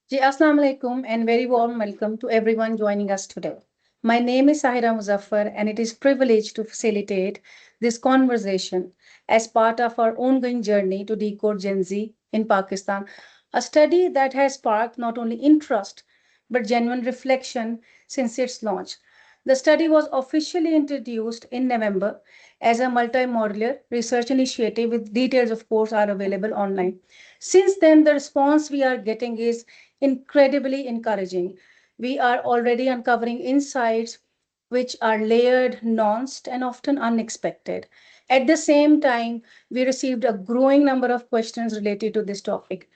Ji, Assalamu alaikum and very warm welcome to everyone joining us today. My name is Sahira Muzaffar and it is privilege to facilitate this conversation as part of our ongoing journey to decode Gen Z in Pakistan, a study that has sparked not only interest but genuine reflection since its launch. The study was officially introduced in November as a multi-modular research initiative with details, of course, are available online. Since then, the response we are getting is incredibly encouraging. We are already uncovering insights which are layered, nuanced, and often unexpected. At the same time, we received a growing number of questions related to this topic.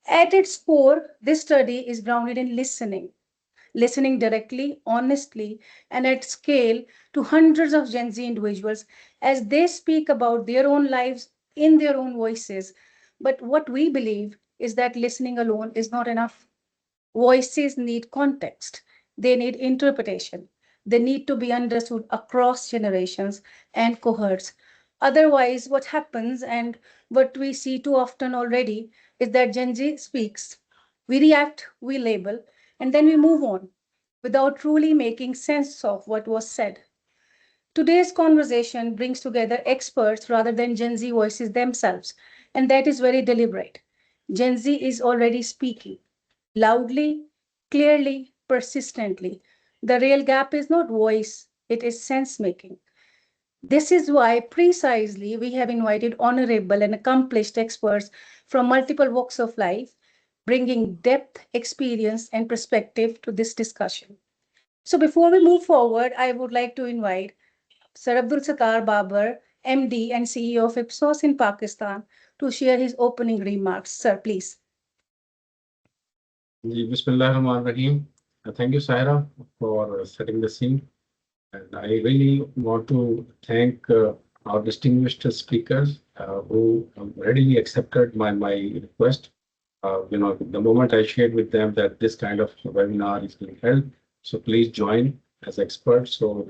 At its core, this study is grounded in listening directly, honestly, and at scale to hundreds of Gen Z individuals as they speak about their own lives in their own voices. But what we believe is that listening alone is not enough. Voices need context, they need interpretation, they need to be understood across generations and cohorts. Otherwise, what happens and what we see too often already is that Gen Z speaks, we react, we label, and then we move on without truly making sense of what was said. Today's conversation brings together experts rather than Gen Z voices themselves, and that is very deliberate. Gen Z is already speaking loudly, clearly, persistently. The real gap is not voice, it is sense making. This is why precisely we have invited honorable and accomplished experts from multiple walks of life, bringing depth, experience, and perspective to this discussion. So before we move forward, I would like to invite Sir Abdul Sattar Babar, MD and CEO of Ipsos in Pakistan, to share his opening remarks. Sir, please. Bismillahirrahmanirrahim. Thank you, Saira, for setting the scene. And I really want to thank our distinguished speakers who readily accepted my request. The moment I shared with them that this kind of webinar is being held, so please join as experts. So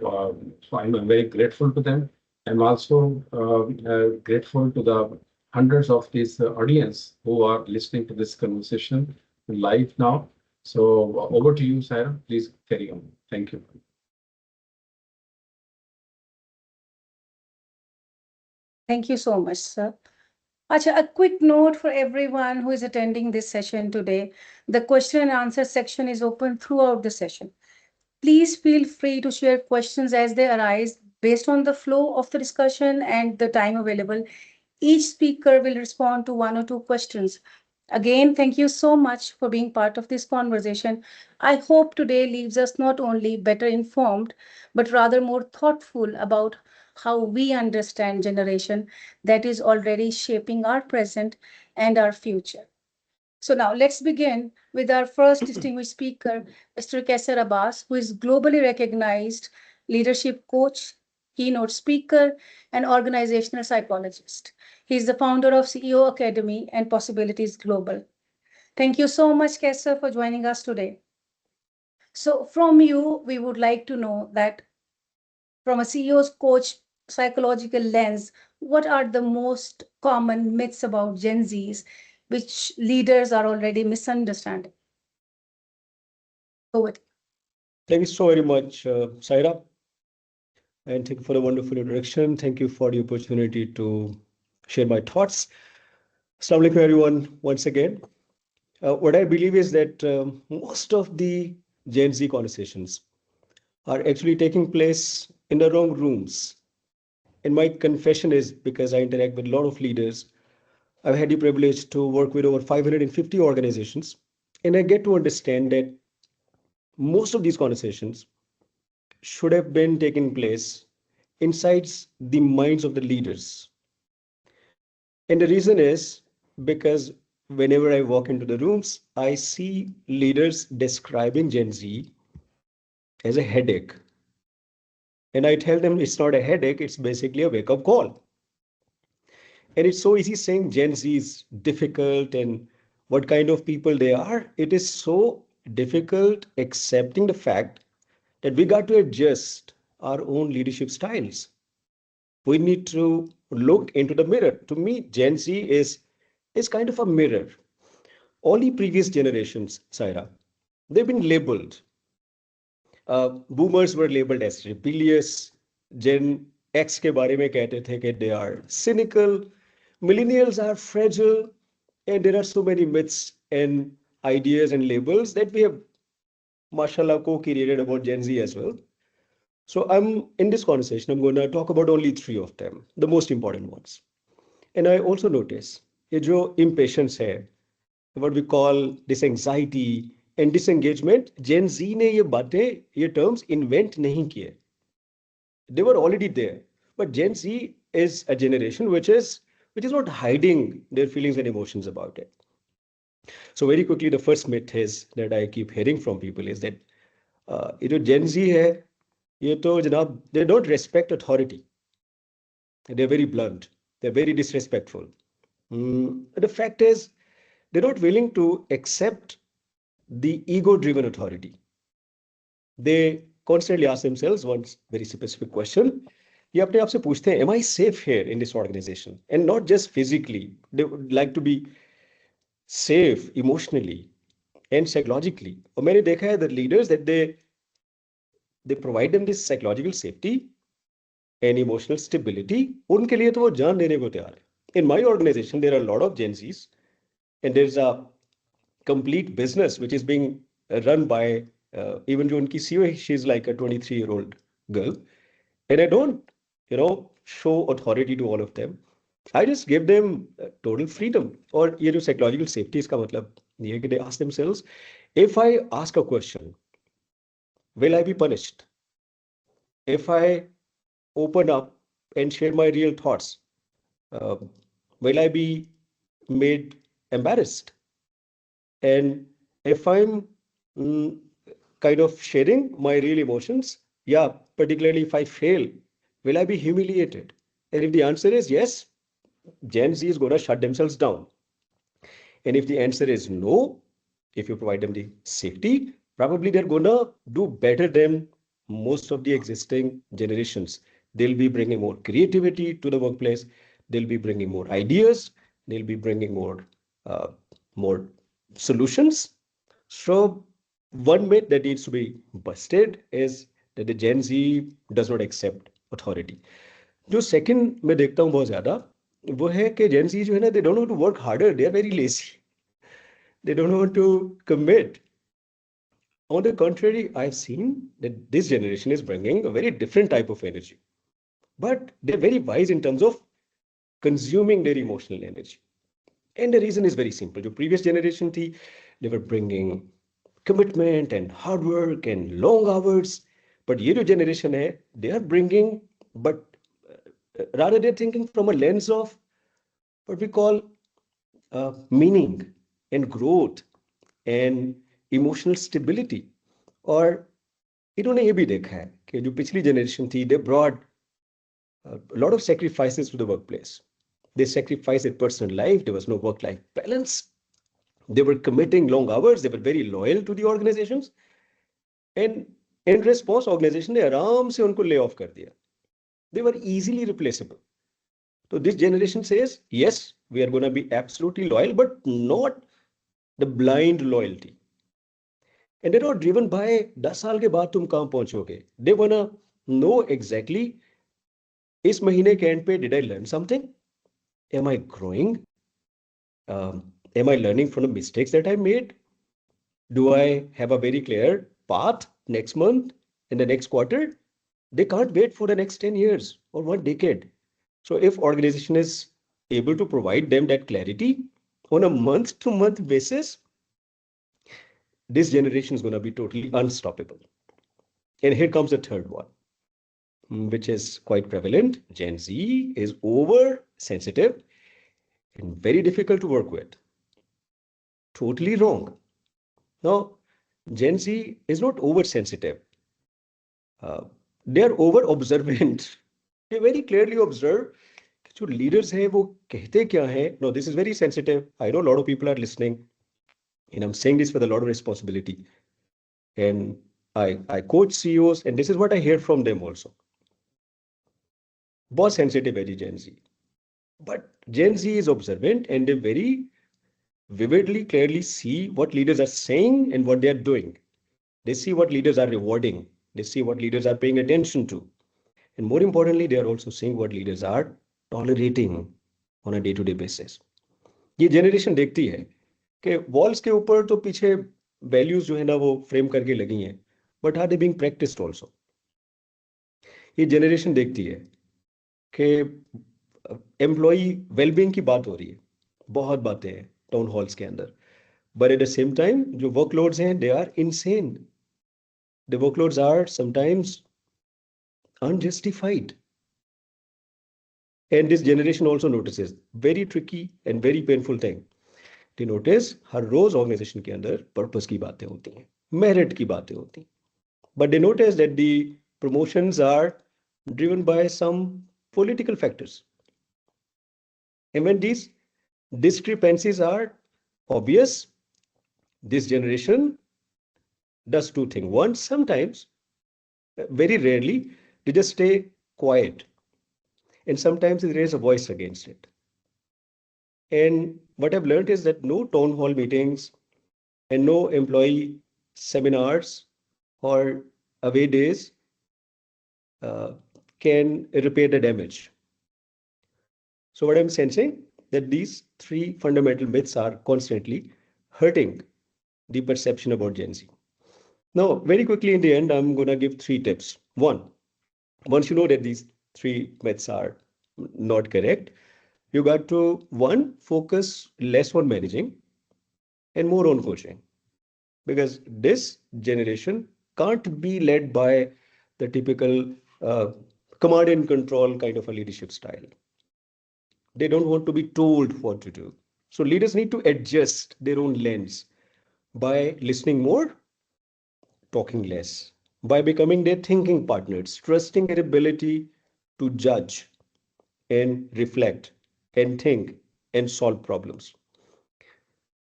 I'm very grateful to them. I'm also grateful to the hundreds of this audience who are listening to this conversation live now. So over to you, Sarah. Please carry on. Thank you. Thank you so much, sir. Acha, a quick note for everyone who is attending this session today. The question and answer section is open throughout the session. Please feel free to share questions as they arise based on the flow of the discussion and the time available. Each speaker will respond to one or two questions. Again, thank you so much for being part of this conversation. I hope today leaves us not only better informed, but rather more thoughtful about how we understand generation that is already shaping our present and our future. So now let's begin with our first distinguished speaker, Mr. Qaiser Abbas, who is globally recognized leadership coach, keynote speaker, and organizational psychologist. He is the founder of CEO Academy and Possibilities Global. Thank you so much, Qaiser, for joining us today. So from you, we would like to know that from a CEO's coach psychological lens, what are the most common myths about Gen Zs which leaders are already misunderstanding? Over. Thank you so very much, Saira, and thank you for the wonderful introduction. Thank you for the opportunity to share my thoughts. Assalamu alaikum, everyone, once again. What I believe is that most of the Gen Z conversations are actually taking place in the wrong rooms. And my confession is because I interact with a lot of leaders, I've had the privilege to work with over 550 organizations, and I get to understand that most of these conversations should have been taking place inside the minds of the leaders. And the reason is because whenever I walk into the rooms, I see leaders describing Gen Z as a headache. And I tell them it's not a headache, it's basically a wake up call. And it's so easy saying Gen Z is difficult and what kind of people they are. It is so difficult accepting the fact that we got to adjust our own leadership styles. We need to look into the mirror. To me, Gen Z is kind of a mirror. all the previous generations, Saira, they've been labeled. Boomers were labeled as rebellious. Gen X के बारे में कहते थे कि they are cynical. Millennials are fragile. And there are so many myths and ideas and labels that we have, mashallah, co-created about Gen Z as well. So in this conversation, I'm going to talk about only three of them, the most important ones. And I also notice ये जो impatience है, what we call this anxiety and disengagement, Gen Z ने ये बातें, ये terms invent नहीं किए. They were already there. But Gen Z is a generation which is not hiding their feelings and emotions about it. So very quickly, the first myth is that I keep hearing from people is that ये जो Gen Z है, ये तो जनाब, they don't respect authority. They're very blunt. They're very disrespectful. The fact is, they're not willing to accept the ego-driven authority. They constantly ask themselves one very specific question. ये अपने आप से पूछते हैं, am I safe here in this organization? And not just physically. They would like to be safe emotionally and psychologically. और मैंने देखा है that leaders that they provide them this psychological safety and emotional stability. उनके लिए तो वो जान देने को तैयार है. In my organization, there are a lot of Gen Zs, and there's a complete business which is being run by even जो उनकी CEO, she's like a 23-year-old girl, and I don't, show authority to all of them. I just give them total freedom. और ये जो psychological safety इसका मतलब ये है कि they ask themselves, if I ask a question, will I be punished? If I open up and share my real thoughts, will I be made embarrassed? And if I'm kind of sharing my real emotions, yeah, particularly if I fail, will I be humiliated? And if the answer is yes, Gen Z is going to shut themselves down. And if the answer is no, if you provide them the safety, probably they're going to do better than most of the existing generations. They'll be bringing more creativity to the workplace. They'll be bringing more ideas. They'll be bringing more solutions. So one myth that needs to be busted is that the Gen Z does not accept authority. जो second मैं देखता हूँ बहुत ज़्यादा वो है कि Gen Z जो है ना, they don't want to work harder. They are very lazy. They don't want to commit. On the contrary, I've seen that this generation is bringing a very different type of energy. But they're very wise in terms of consuming their emotional energy. And the reason is very simple. The previous generation, they were bringing commitment and hard work and long hours. But ये जो generation है, they are bringing, but rather they're thinking from a lens of what we call meaning and growth and emotional stability. और इन्होंने ये भी देखा है कि जो पिछली generation थी, they brought a lot of sacrifices to the workplace. They sacrificed their personal life. There was no work-life balance. They were committing long hours. They were very loyal to the organizations. And in response, organization ने आराम से उनको lay off कर दिया. They were easily replaceable. So this generation says, yes, we are going to be absolutely loyal, but not the blind loyalty. And they're not driven by 10 साल के बाद तुम कहाँ पहुंचोगे. They want to know exactly, इस महीने के end पे did I learn something? Am I growing? Am I learning from the mistakes that I made? Do I have a very clear path next month, in the next quarter? They can't wait for the next 10 years or 1 decade. So if organization is able to provide them that clarity on a month-to-month basis, this generation is going to be totally unstoppable. And here comes the third one, which is quite prevalent. Gen Z is oversensitive and very difficult to work with. Totally wrong. Now, Gen Z is not oversensitive. They are over-observant. They very clearly observe कि जो leaders हैं वो कहते क्या हैं. No, this is very sensitive. I know a lot of people are listening, and I'm saying this with a lot of responsibility. And I coach CEOs, and this is what I hear from them also. बहुत sensitive है जी Gen Z. But Gen Z is observant and they're very, vividly, clearly see what leaders are saying and what they are doing. They see what leaders are rewarding. They see what leaders are paying attention to. And more importantly, they are also seeing what leaders are tolerating on a day-to-day basis. ये generation देखती है कि walls के ऊपर तो पीछे values जो है ना वो फ्रेम करके लगी हैं, but are they being practised also. ये जनरेशन देखती है कि एम्प्लॉय वेलबींग की बात हो रही है, बहुत बातें हैं टाउन हॉल्स के अंदर, but at the same time जो वर्कलोड्स हैं they are insane. The workloads are sometimes unjustified. And this generation also notices very tricky and very painful thing. They notice हर रोज ऑर्गेनाइजेशन के अंदर पर्पस की बातें होती हैं, मेरिट की बातें होती हैं, but they notice that the promotions are driven by some political factors. And when these discrepancies are obvious, this generation does two things. One, sometimes, very rarely, they just stay quiet. And sometimes they raise a voice against it. And what I've learned is that no town hall meetings and no employee seminars or away days uh, can repair the damage. So what I'm sensing that these three fundamental myths are constantly hurting the perception about Gen Z. Now, very quickly in the end, I'm going to give three tips. One, once you know that these three myths are not correct, you got to, one, focus less on managing and more on coaching. Because this generation can't be led by the typical command and control kind of a leadership style. They don't want to be told what to do. So leaders need to adjust their own lens by listening more, talking less, by becoming their thinking partners, trusting their ability to judge and reflect and think and solve problems.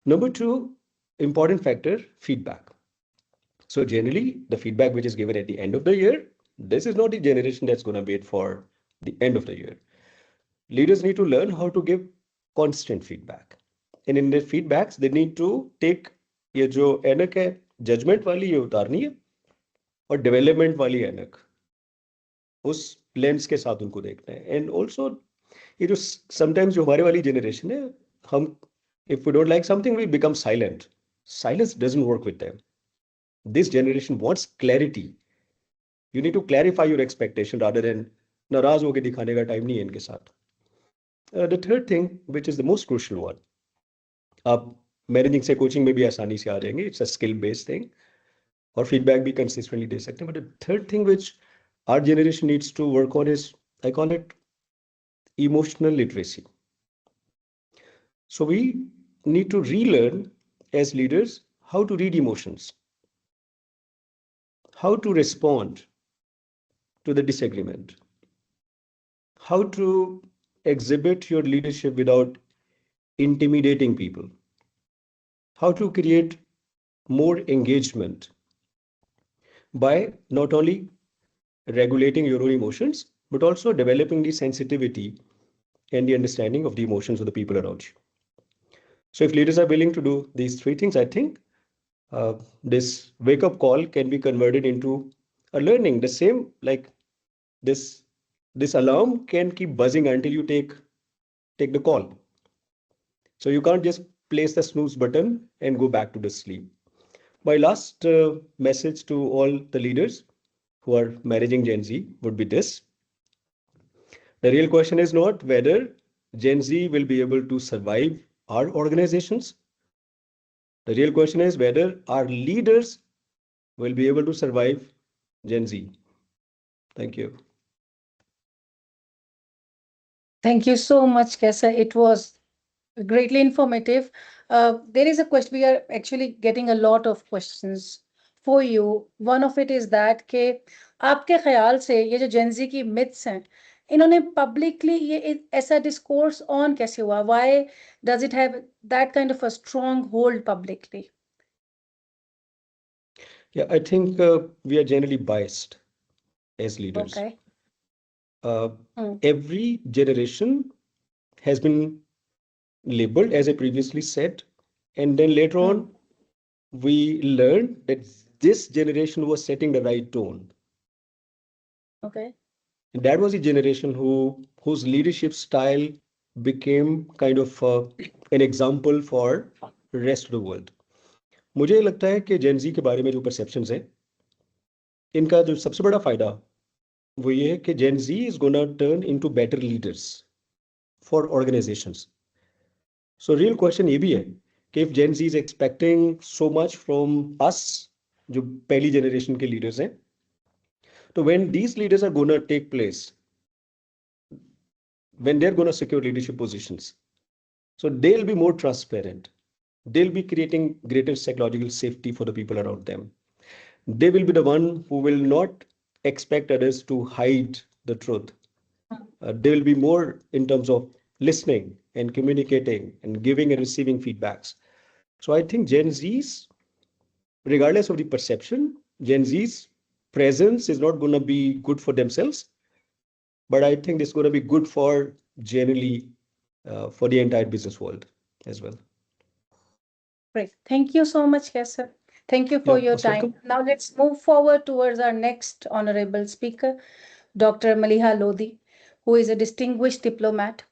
Number two, important factor, feedback. So generally, the feedback which is given at the end of the year, this is not the generation that's going to wait for the end of the year. Leaders need to learn how to give constant feedback. And in their feedbacks, they need to take ये जो एनक है judgement वाली ये उतारनी है और development वाली एनक उस lens के साथ उनको देखना है. एंड ऑल्सो ये जो समटाइम्स जो हमारे वाली जनरेशन है, हम if we don't like something we become silent. Silence doesn't work with them. This generation wants clarity. You need to clarify your expectation rather than नाराज होके दिखाने का टाइम नहीं है इनके साथ. The third thing, which is the most crucial one, आप managing से कोचिंग में भी आसानी से आ जाएंगे. It's a skill based thing और फीडबैक भी कंसिस्टेंटली दे सकते हैं. But the third thing which our generation needs to work on is, I call it emotional literacy. So we need to relearn as leaders how to read emotions, how to respond to the disagreement, how to exhibit your leadership without intimidating people, how to create more engagement by not only regulating your own emotions, but also developing the sensitivity and the understanding of the emotions of the people around you. So if leaders are willing to do these three things, I think this wake-up call can be converted into a learning. The same like this alarm can keep buzzing until you take the call. So you can't just place the snooze button and go back to the sleep. My last message to all the leaders who are managing Gen Z would be this. The real question is not whether Gen Z will be able to survive our organizations. The real question is whether our leaders will be able to survive Gen Z. Thank you. Thank you so much, Qaiser. It was greatly informative. There is a question, we are actually getting a lot of questions for you. One of it is that कि आपके ख्याल से ये जो Gen Z की myths हैं, इन्होंने publicly ये ऐसा discourse on कैसे हुआ? Why does it have that kind of a strong hold publicly? Yeah, I think we are generally biased as leaders. Okay. Every generation has been labeled, as I previously said, And then later on, we learned that this generation was setting the right tone. Okay. And that was the generation whose leadership style became kind of an example for rest of the world. मुझे लगता है कि Gen जी के बारे में जो perceptions हैं, इनका जो सबसे बड़ा फायदा वो ये है कि Gen Z is gonna turn into better leaders for organisations. So real question ये भी है कि if Gen Z is expecting so much from us, जो पहली जनरेशन के लीडर्स हैं, तो when these leaders are gonna take place, when they're going to secure leadership positions, so they'll be more transparent, they'll be creating greater psychological safety for the people around them. They will be the one who will not expect others to hide the truth. They will be more in terms of listening and communicating and giving and receiving feedbacks. So I think Gen Z's, regardless of the perception, Gen Z's presence is not going to be good for themselves, but I think it's going to be good for generally for the entire business world as well. Great. Thank you so much, Qaiser. Thank you for Yeah, your most time. welcome. Now let's move forward towards our next honorable speaker, Dr. Maleeha Lodhi, who is a distinguished diplomat.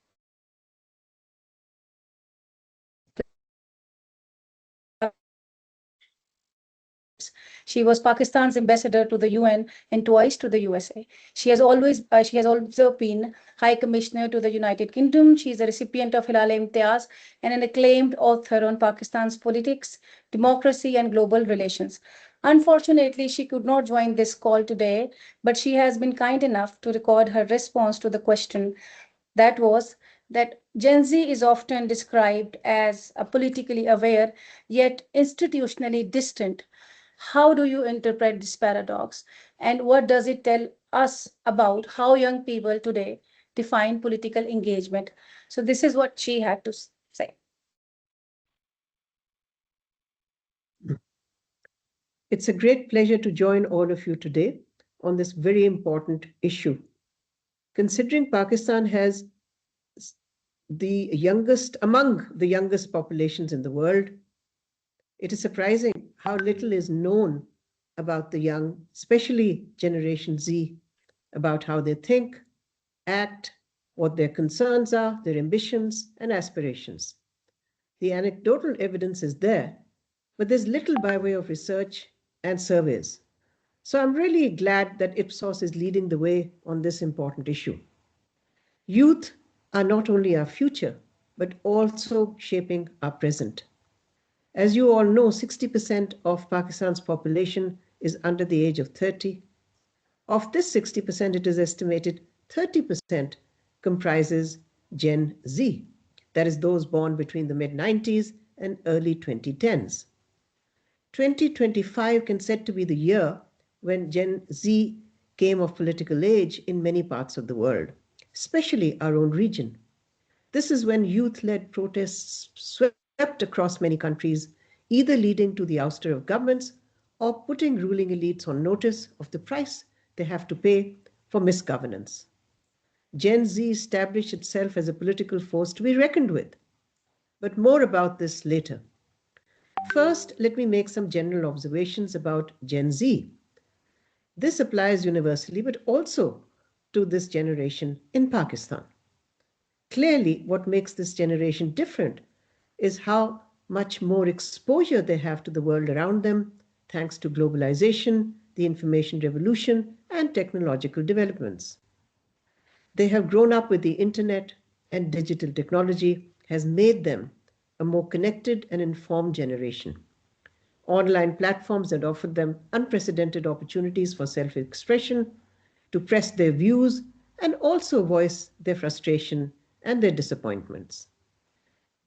She was Pakistan's ambassador to the UN and twice to the USA. She has also been High Commissioner to the United Kingdom. She is a recipient of Hilal Imtiaz and an acclaimed author on Pakistan's politics, democracy, and global relations. Unfortunately, she could not join this call today, but she has been kind enough to record her response to the question that was that Gen Z is often described as a politically aware yet institutionally distant. How do you interpret this paradox? And what does it tell us about how young people today define political engagement? So, this is what she had to say. It's a great pleasure to join all of you today on this very important issue. Considering Pakistan has among the youngest populations in the world, it is surprising how little is known about the young, especially Generation Z, about how they think, act, what their concerns are, their ambitions and aspirations. The anecdotal evidence is there, but there's little by way of research and surveys. So I'm really glad that Ipsos is leading the way on this important issue. Youth are not only our future, but also shaping our present. As you all know, 60% of Pakistan's population is under the age of 30. Of this 60%, it is estimated 30% comprises Gen Z, that is those born between the mid-90s and early 2010s. 2025 can said to be the year when Gen Z came of political age in many parts of the world, especially our own region. This is when youth-led protests swept across many countries, either leading to the ouster of governments or putting ruling elites on notice of the price they have to pay for misgovernance. Gen Z established itself as a political force to be reckoned with. But more about this later. First, let me make some general observations about Gen Z. This applies universally, but also to this generation in Pakistan. Clearly, what makes this generation different is how much more exposure they have to the world around them, thanks to globalization, the information revolution, and technological developments. They have grown up with the internet, and digital technology has made them a more connected and informed generation. Online platforms have offered them unprecedented opportunities for self-expression, to press their views, and also voice their frustration and their disappointments.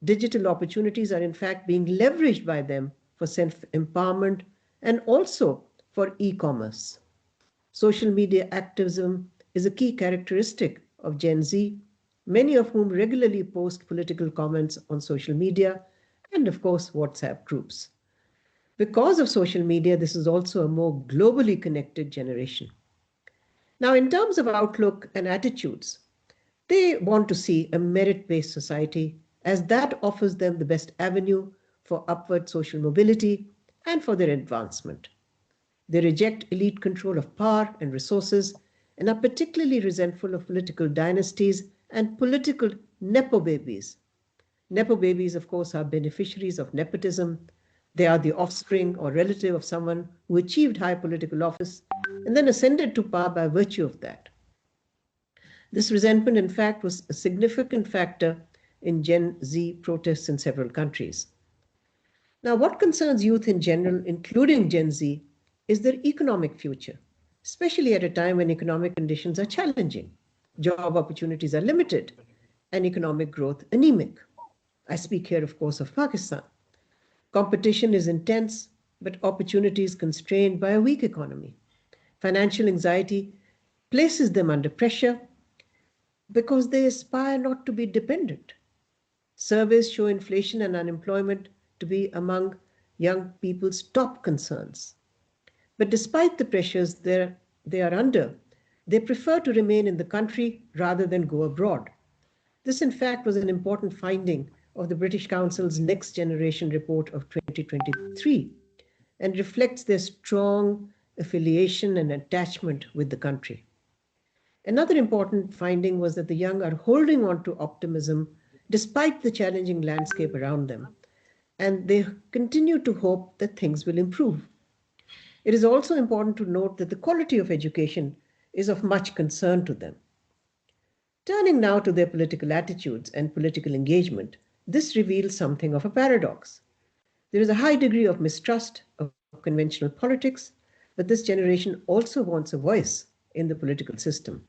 Digital opportunities are in fact being leveraged by them for self-empowerment and also for e-commerce. Social media activism is a key characteristic of Gen Z, many of whom regularly post political comments on social media and, of course, WhatsApp groups. Because of social media, this is also a more globally connected generation. Now, in terms of outlook and attitudes, they want to see a merit-based society as that offers them the best avenue for upward social mobility and for their advancement. They reject elite control of power and resources and are particularly resentful of political dynasties and political nepo babies. Nepo babies, of course, are beneficiaries of nepotism. They are the offspring or relative of someone who achieved high political office and then ascended to power by virtue of that. This resentment, in fact, was a significant factor in Gen Z protests in several countries. Now, what concerns youth in general, including Gen Z, is their economic future, especially at a time when economic conditions are challenging, job opportunities are limited, and economic growth anemic. I speak here, of course, of Pakistan. Competition is intense, but opportunities constrained by a weak economy. Financial anxiety places them under pressure because they aspire not to be dependent. Surveys show inflation and unemployment to be among young people's top concerns. But despite the pressures they are under, they prefer to remain in the country rather than go abroad. This, in fact, was an important finding of the British Council's Next Generation report of 2023 and reflects their strong affiliation and attachment with the country. Another important finding was that the young are holding on to optimism despite the challenging landscape around them, and they continue to hope that things will improve. It is also important to note that the quality of education is of much concern to them. Turning now to their political attitudes and political engagement, this reveals something of a paradox. There is a high degree of mistrust of conventional politics, but this generation also wants a voice in the political system.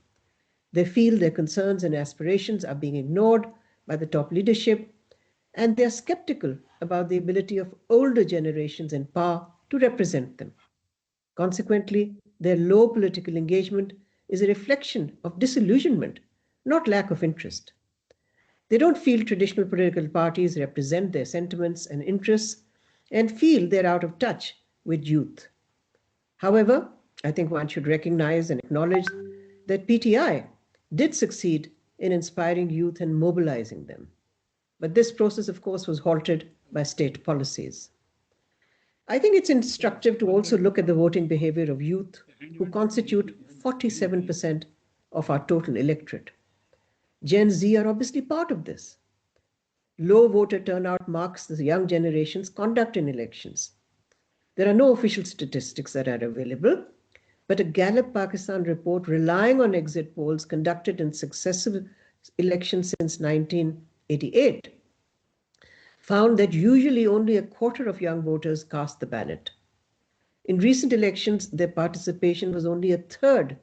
They feel their concerns and aspirations are being ignored by the top leadership, and they are skeptical about the ability of older generations in power to represent them. Consequently, their low political engagement is a reflection of disillusionment, not lack of interest. They don't feel traditional political parties represent their sentiments and interests and feel they're out of touch with youth. However, I think one should recognize and acknowledge that PTI did succeed in inspiring youth and mobilizing them. But this process, of course, was halted by state policies. I think it's instructive to also look at the voting behavior of youth, who constitute 47% of our total electorate. Gen Z are obviously part of this. Low voter turnout marks the young generation's conduct in elections. There are no official statistics that are available, but a Gallup Pakistan report relying on exit polls conducted in successive elections since 1988 found that usually only a quarter of young voters cast the ballot. In recent elections, their participation was only a third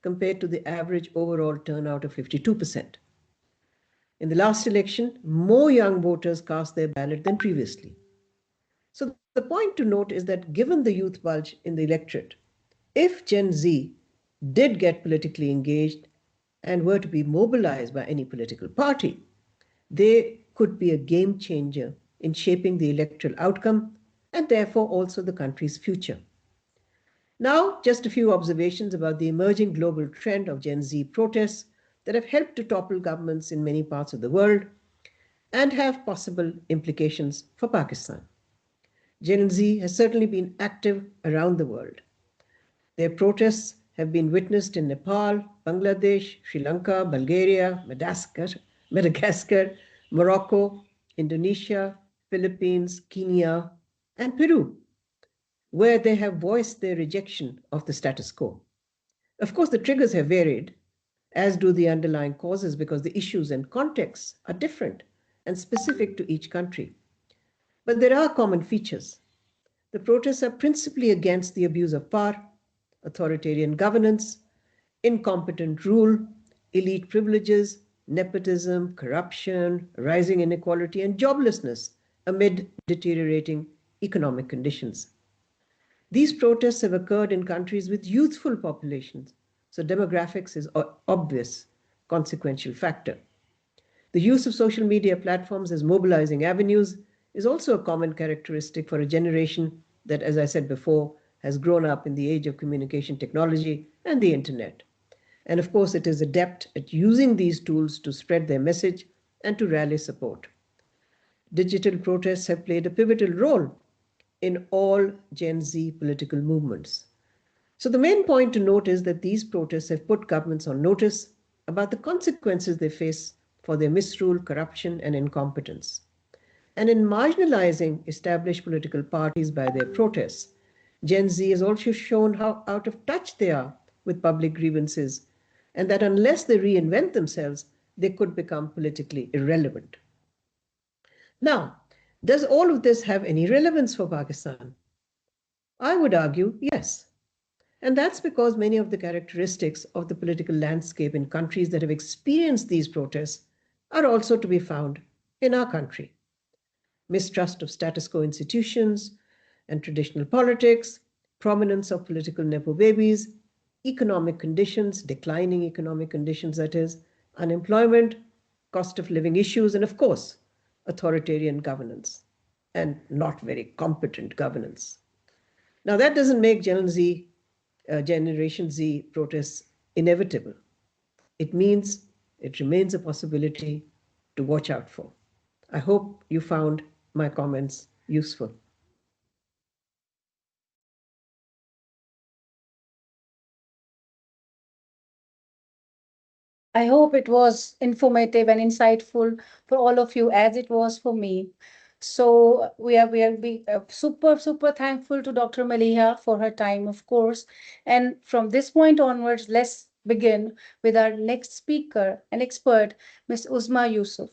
compared to the average overall turnout of 52%. In the last election, more young voters cast their ballot than previously. So the point to note is that given the youth bulge in the electorate, if Gen Z did get politically engaged and were to be mobilized by any political party, they could be a game changer in shaping the electoral outcome and therefore also the country's future. Now, just a few observations about the emerging global trend of Gen Z protests that have helped to topple governments in many parts of the world and have possible implications for Pakistan. Gen Z has certainly been active around the world. Their protests have been witnessed in Nepal, Bangladesh, Sri Lanka, Bulgaria, Madagascar, Morocco, Indonesia, Philippines, Kenya, and Peru, where they have voiced their rejection of the status quo. Of course, the triggers have varied, as do the underlying causes, because the issues and contexts are different and specific to each country. But there are common features. The protests are principally against the abuse of power, authoritarian governance, incompetent rule, elite privileges, nepotism, corruption, rising inequality, and joblessness amid deteriorating economic conditions. These protests have occurred in countries with youthful populations, so demographics is an obvious consequential factor. The use of social media platforms as mobilizing avenues is also a common characteristic for a generation that, as I said before, has grown up in the age of communication technology and the internet. And of course, it is adept at using these tools to spread their message and to rally support. digital protests have played a pivotal role in all Gen Z political movements. So the main point to note is that these protests have put governments on notice about the consequences they face for their misrule, corruption, and incompetence. And in marginalizing established political parties by their protests, Gen Z has also shown how out of touch they are with public grievances, and that unless they reinvent themselves, they could become politically irrelevant. Now, does all of this have any relevance for Pakistan? I would argue yes. And that's because many of the characteristics of the political landscape in countries that have experienced these protests are also to be found in our country. Mistrust of status quo institutions and traditional politics, prominence of political nepo babies, economic conditions, declining economic conditions, that is, unemployment, cost of living issues, and of course, authoritarian governance and not very competent governance. Now, that doesn't make Generation Z protests inevitable. It means it remains a possibility to watch out for. I hope you found my comments useful. I hope it was informative and insightful for all of you as it was for me. So we are super thankful to Dr. Maleeha for her time, of course. And from this point onwards, let's begin with our next speaker, an expert, Ms. Uzma Yousuf,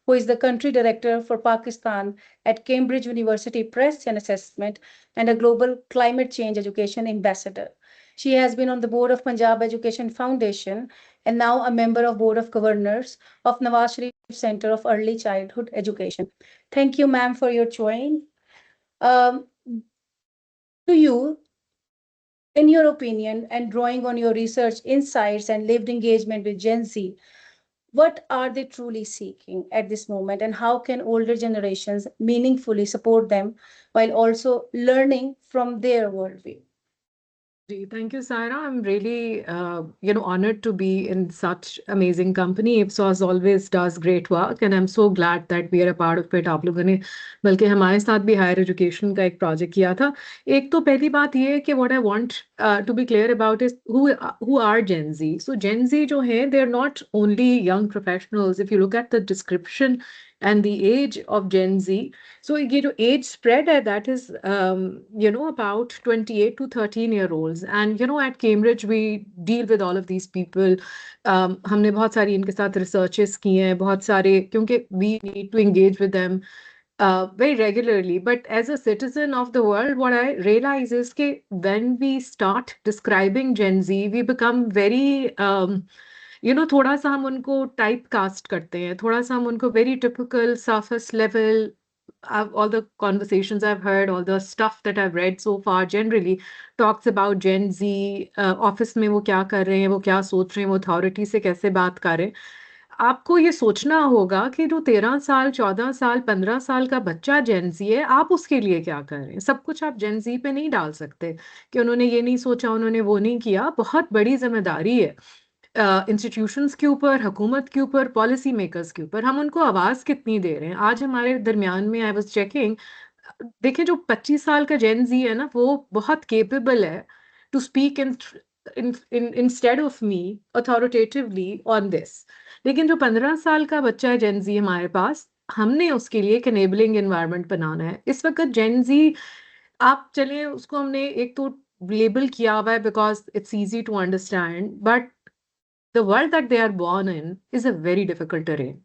who is the country director for Pakistan at Cambridge University Press and Assessment and a global climate change education ambassador. She has been on the board of Punjab Education Foundation and now a member of Board of Governors of Nawaz Sharif Center of Early Childhood Education. Thank you, ma'am, for your join. Um, to you, in your opinion, and drawing on your research insights and lived engagement with Gen Z, what are they truly seeking at this moment, and how can older generations meaningfully support them while also learning from their worldview? Thank you, Saira. I'm really, honored to be in such amazing company. Ipsos always does great work, and I'm so glad that we are a part of it. आप लोगों ने बल्कि हमारे साथ भी higher education का एक project किया था. एक तो पहली बात ये है कि what I want to be clear about is who are Gen Z. So Gen Z जो है, they're not only young professionals. If you look at the description and the age of Gen Z, so ये जो age spread है, that is, about 28 to 13-year-olds. And, at Cambridge, we deal with all of these people. हमने बहुत सारी इनके साथ researches की हैं, बहुत सारे, क्योंकि we need to engage with them very regularly. But as a citizen of the world, what I realize is that when we start describing Gen Z, we become very... थोड़ा सा हम उनको टाइप कास्ट करते हैं, थोड़ा सा हम उनको very typical surface level. All the conversations I've heard, all the stuff that I've read so far generally talks about Gen Z, office में वो क्या कर रहे हैं, वो क्या सोच रहे हैं, वो अथॉरिटी से कैसे बात कर रहे हैं. आपको ये सोचना होगा कि जो 13 साल, 14 साल, 15 साल का बच्चा जेन जी है, आप उसके लिए क्या कर रहे हैं. सब कुछ आप जेन जी पे नहीं डाल सकते कि उन्होंने ये नहीं सोचा, उन्होंने वो नहीं किया. बहुत बड़ी जिम्मेदारी है इंस्टीट्यूशंस के ऊपर, हुकूमत के ऊपर, पॉलिसी मेकर्स के ऊपर. हम उनको आवाज़ कितनी दे रहे हैं. आज हमारे दरमियान में आई वाज चेकिंग, देखिए जो 25 साल का जेन जी है ना, वो बहुत केपेबल है to speak instead of me authoritatively on this. लेकिन जो 15 साल का बच्चा है जेन जी हमारे पास, हमने उसके लिए एक एनेबलिंग एनवायरनमेंट बनाना है. इस वक्त जेन जी, आप चलिए उसको हमने एक तो लेबल किया हुआ है because it's easy to understand, but the world that they are born in is a very difficult terrain.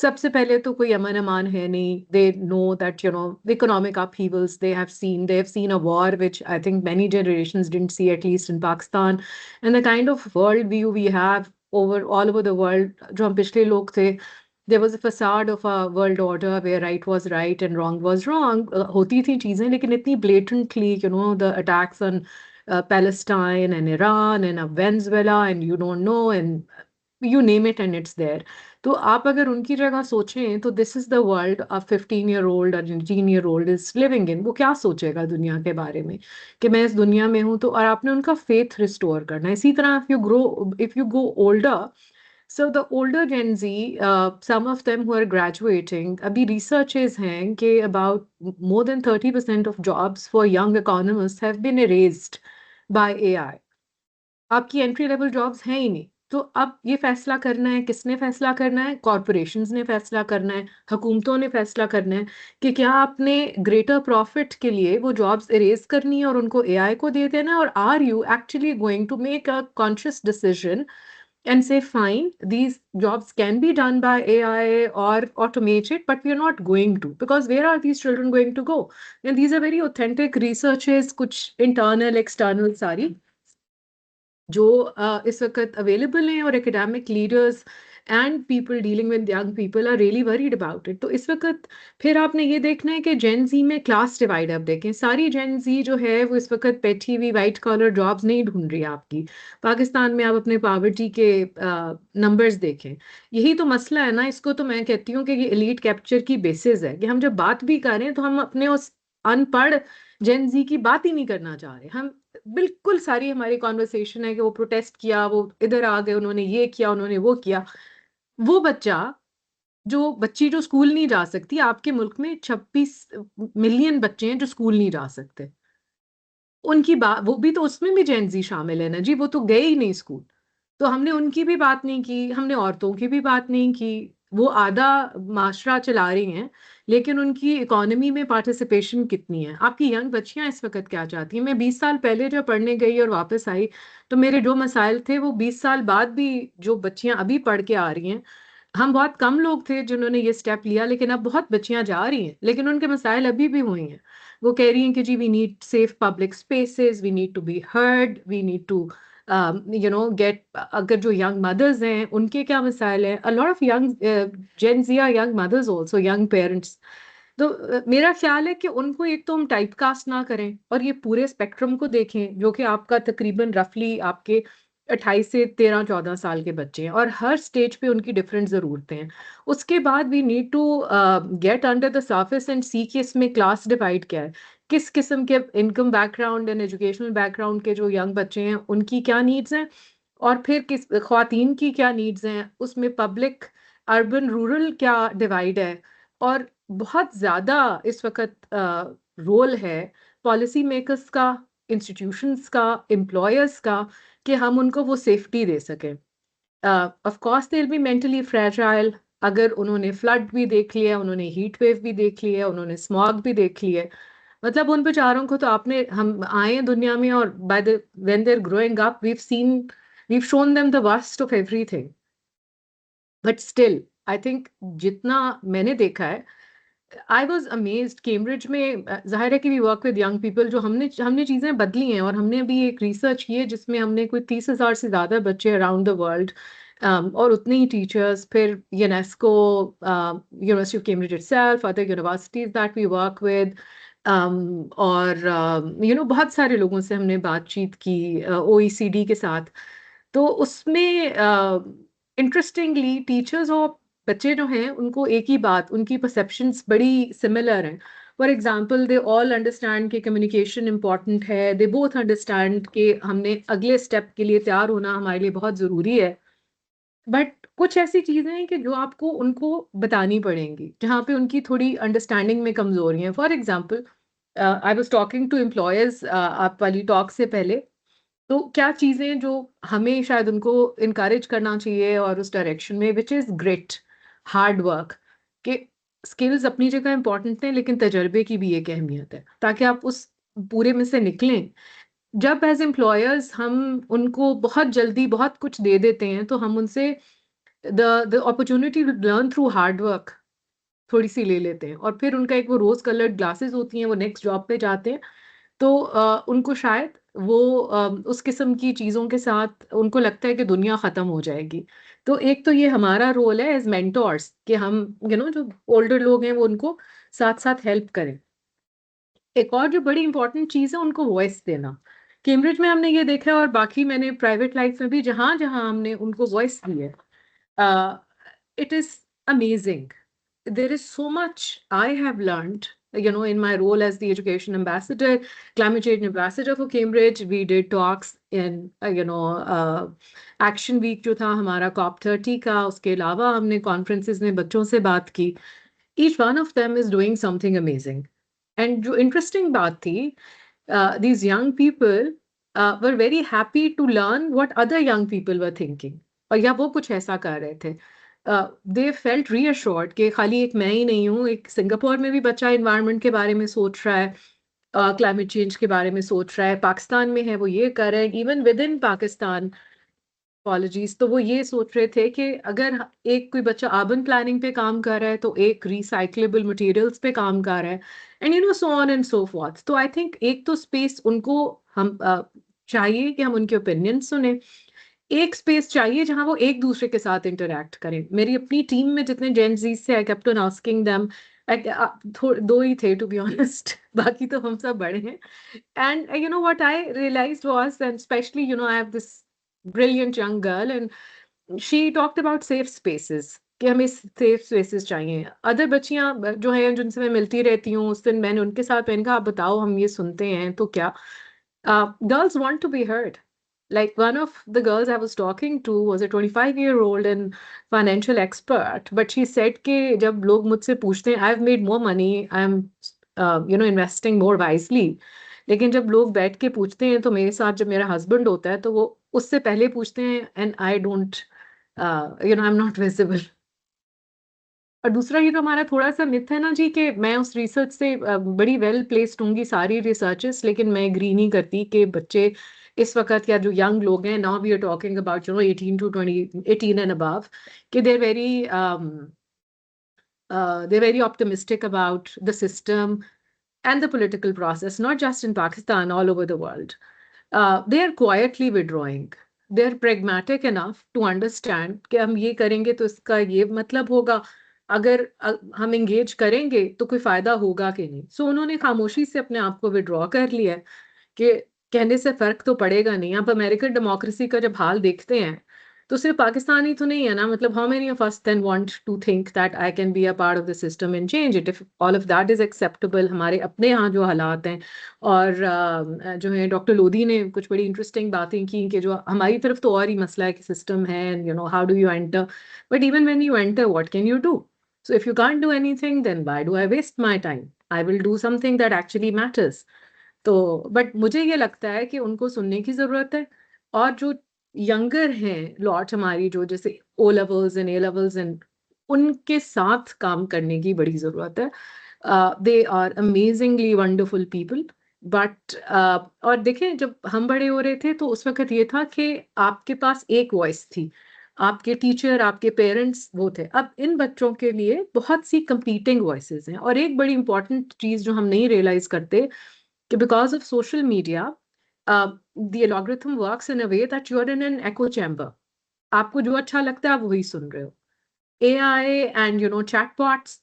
सबसे पहले तो कोई अमन अमान है नहीं. They know that, the economic upheavals they have seen a war which I think many generations didn't see, at least in Pakistan. And the kind of world view we have all over the world, जो हम पिछले लोग थे, there was a facade of a world order where right was right and wrong was wrong. होती थी चीजें, लेकिन इतनी blatantly, the attacks on Palestine and Iran and Venezuela and you don't know and you name it and it's there. तो आप अगर उनकी जगह सोचें तो this is the world a 15-year-old or 18-year-old is living in. वो क्या सोचेगा दुनिया के बारे में कि मैं इस दुनिया में हूँ. तो और आपने उनका faith restore करना. इसी तरह if you go older, So the older Gen Z, some of them who are graduating, अभी researches हैं कि about more than 30% of jobs for young economists have been erased by AI. आपकी entry level jobs हैं ही नहीं। तो अब ये फैसला करना है, किसने फैसला करना है? कॉरपोरेशंस ने फैसला करना है, हुकूमतों ने फैसला करना है कि क्या आपने ग्रेटर प्रॉफिट के लिए वो जॉब्स इरेज करनी है और उनको एआई को दे देना है, और are you actually going to make a conscious decision and say, fine, these jobs can be done by AI or automated, but we are not going to, because where are these children going to go? And these are very authentic researches, कुछ internal, external सारी जो इस वक्त available हैं, और academic leaders and people dealing with young people are really worried about it. तो इस वक्त फिर आपने ये देखना है कि जेन जी में क्लास डिवाइड आप देखें। सारी जेन जी जो है वो इस वक्त बैठी हुई वाइट कॉलर जॉब्स नहीं ढूंढ रही है आपकी। पाकिस्तान में आप अपने पावर्टी के नंबर्स देखें, यही तो मसला है ना। इसको तो मैं कहती हूँ कि ये एलीट कैप्चर की बेसिस है कि हम जब बात भी करें तो हम अपने उस अनपढ़ जेन जी की बात ही नहीं करना चाह रहे। हम बिल्कुल सारी हमारी कॉन्वर्सेशन है कि वो प्रोटेस्ट किया, वो इधर आ गए, उन्होंने ये किया, उन्होंने वो किया। वो बच्ची जो स्कूल नहीं जा सकती, आपके मुल्क में 26 मिलियन बच्चे हैं जो स्कूल नहीं जा सकते। उनकी बात, वो भी तो, उसमें भी जेन जी शामिल है ना जी, वो तो गए ही नहीं स्कूल। तो हमने उनकी भी बात नहीं की, हमने औरतों की भी बात नहीं की। वो आधा माशरा चला रही हैं, लेकिन उनकी इकोनॉमी में पार्टिसिपेशन कितनी है? आपकी यंग बच्चियां इस वक्त क्या चाहती हैं? मैं 20 साल पहले जब पढ़ने गई और वापस आई, तो मेरे जो मसाइल थे वो 20 साल बाद भी जो बच्चियां अभी पढ़ के आ रही हैं, हम बहुत कम लोग थे जिन्होंने ये स्टेप लिया, लेकिन अब बहुत बच्चियां जा रही हैं, लेकिन उनके मसाइल अभी भी हुई हैं। वो कह रही हैं कि जी we need safe public spaces, we need to be heard, we need to get. अगर जो यंग मदर्स हैं उनके क्या मसाइल हैं? A lot of young Gen Z are young mothers also, young parents. तो मेरा ख्याल है कि उनको एक तो हम टाइप कास्ट ना करें और ये पूरे स्पेक्ट्रम को देखें, जो कि आपका तकरीबन रफली आपके 28 से 13-14 साल के बच्चे हैं, और हर स्टेज पे उनकी डिफरेंट ज़रूरतें हैं। उसके बाद we need to get under the surface and see कि इसमें क्लास डिवाइड क्या है, किस किस्म के income background and educational background के जो यंग बच्चे हैं उनकी क्या नीड्स हैं, और फिर किस ख्वातीन की क्या नीड्स हैं, उसमें पब्लिक अर्बन रूरल क्या डिवाइड है। और बहुत ज़्यादा इस वक्त रोल है पॉलिसी मेकर्स का, इंस्टीट्यूशंस का, एम्प्लॉयर्स का, कि हम उनको वो सेफ्टी दे सकें। Of course they will be mentally fragile, अगर उन्होंने फ्लड भी देख लिया, उन्होंने हीट वेव भी देख लिया, उन्होंने स्मॉग भी देख लिया, मतलब उन बेचारों को तो आपने, हम आए हैं दुनिया में और by the when they are growing up we've shown them the worst of everything. But still I think जितना मैंने देखा है, आई वॉज अमेज्ड केम्ब्रिज में। जाहिर है कि we work with young people, जो हमने चीज़ें बदली हैं, और हमने अभी एक रिसर्च की है जिसमें हमने कोई 30,000 से ज़्यादा बच्चे अराउंड द वर्ल्ड, और उतने ही टीचर्स, फिर UNESCO, University of Cambridge itself, other universities that we work with, और बहुत सारे लोगों से हमने बातचीत की, OECD के साथ। तो उसमें इंटरेस्टिंगली टीचर्स और बच्चे जो हैं उनको एक ही बात, उनकी परसेप्शंस बड़ी सिमिलर हैं। For example they all understand कि कम्युनिकेशन इंपॉर्टेंट है, दे बोथ अंडरस्टैंड कि हमने अगले स्टेप के लिए तैयार होना हमारे लिए बहुत ज़रूरी है। बट कुछ ऐसी चीज़ें हैं कि जो आपको उनको बतानी पड़ेंगी, जहाँ पे उनकी थोड़ी अंडरस्टैंडिंग में कमज़ोरी है। For example I was talking to employers आप वाली टॉक से पहले, तो क्या चीज़ें जो हमें शायद उनको इनकरेज करना चाहिए और उस डायरेक्शन में, which is grit, hard work, कि स्किल्स अपनी जगह इंपॉर्टेंट हैं, लेकिन तजर्बे की भी एक अहमियत है, ताकि आप उस पूरे में से निकलें। जब एज एम्प्लॉयर्स हम उनको बहुत जल्दी बहुत कुछ दे देते हैं, तो हम उनसे the opportunity to learn through hard work थोड़ी सी ले लेते हैं, और फिर उनका एक वो रोज कलर्ड ग्लासेस होती हैं, वो नेक्स्ट जॉब पे जाते हैं, तो उनको शायद वो उस किस्म की चीज़ों के साथ उनको लगता है कि दुनिया ख़त्म हो जाएगी। तो एक तो ये हमारा रोल है एज मेंटोर्स कि हम जो ओल्डर लोग हैं वो उनको साथ साथ हेल्प करें। एक और जो बड़ी इंपॉर्टेंट चीज़ है, उनको वॉइस देना। कैम्ब्रिज में हमने ये देखा है, और बाकी मैंने प्राइवेट लाइफ में भी जहाँ जहाँ हमने उनको वॉइस दी है, it is amazing. There is so much I have learned in my role as the education ambassador, climate change ambassador for Cambridge, we did talks in, Action Week जो था हमारा COP30 का, उसके अलावा हमने conferences में बच्चों से बात की. Each one of them is doing something amazing. And जो interesting बात थी, these young people were very happy to learn what other young people were thinking. और या वो कुछ ऐसा कर रहे थे. They felt reassured कि खाली एक मैं ही नहीं हूँ, एक सिंगापुर में भी बच्चा environment के बारे में सोच रहा है, climate change के बारे में सोच रहा है, पाकिस्तान में है वो ये कर रहे हैं, even within Pakistan, apologies, तो वो ये सोच रहे थे कि अगर एक कोई बच्चा अर्बन प्लानिंग पे काम कर रहा है तो एक रिसाइक्लेबल मटेरियल्स पे काम कर रहा है, and so on and so forth. तो आई थिंक एक तो स्पेस उनको हम चाहिए कि हम उनके ओपिनियन सुने, एक स्पेस चाहिए जहां वो एक दूसरे के साथ इंटरैक्ट करें. मेरी अपनी टीम में जितने जेन जी से I kept on asking them, दो ही थे टू बी ऑनेस्ट, बाकी तो हम सब बड़े हैं. And what I realized was, and especially, I have this brilliant young girl, and she talked about safe spaces, कि हमें safe spaces चाहिए. अदर बच्चियां जो हैं जिनसे मैं मिलती रहती हूँ, उस दिन मैंने उनके साथ मैंने कहा आप बताओ हम ये सुनते हैं तो क्या. Girls want to be heard. Like one of the girls I was talking to was a 25-year-old and financial expert, but she said कि जब लोग मुझसे पूछते हैं I've made more money, I'm investing more wisely, लेकिन जब लोग बैठ के पूछते हैं तो मेरे साथ जब मेरा हस्बैंड होता है तो वो उससे पहले पूछते हैं and I don't I am not visible. और दूसरा ये तो हमारा थोड़ा सा मिथ है ना जी कि मैं उस रिसर्च से बड़ी वेल प्लेस्ड होंगी सारी रिसर्चेस, लेकिन मैं एग्री नहीं करती कि बच्चे इस वक्त या जो यंग लोग हैं, now we are talking about 18 to 20, 18 and above, कि they're very optimistic about the system and the political process, not just in Pakistan, all over the world. They are quietly withdrawing. They're pragmatic enough to understand कि हम ये करेंगे तो इसका ये मतलब होगा, अगर हम engage करेंगे तो कोई फायदा होगा कि नहीं. So उन्होंने खामोशी से अपने आप को withdraw कर लिया है कि कहने से फर्क तो पड़ेगा नहीं. आप अमेरिकन डेमोक्रेसी का जब हाल देखते हैं तो सिर्फ पाकिस्तानी तो नहीं है ना, मतलब how many of us then want to think that I can be a part of the system and change it if all of that is acceptable. हमारे अपने यहाँ जो हालात हैं, और जो है डॉक्टर लोधी ने कुछ बड़ी इंटरेस्टिंग बातें की कि जो हमारी तरफ तो और ही मसला है कि सिस्टम है, how do you enter, but even when you enter what can you do? So if you can't do anything, then why do I waste my time? I will do something that actually matters. तो but मुझे ये लगता है कि उनको सुनने की ज़रूरत है, और जो यंगर हैं लॉट हमारी, जो जैसे O levels and A levels and उनके साथ काम करने की बड़ी ज़रूरत है. They are amazingly wonderful people. But और देखें जब हम बड़े हो रहे थे तो उस वक्त ये था कि आपके पास एक वॉइस थी, आपके टीचर आपके पेरेंट्स वो थे. अब इन बच्चों के लिए बहुत सी कंपीटिंग वॉइसेस हैं, और एक बड़ी इंपॉर्टेंट चीज़ जो हम नहीं रियलाइज करते कि because of social media, the algorithm works in a way that you are in an echo chamber. आपको जो अच्छा लगता है आप वही सुन रहे हो. AI and chatbots,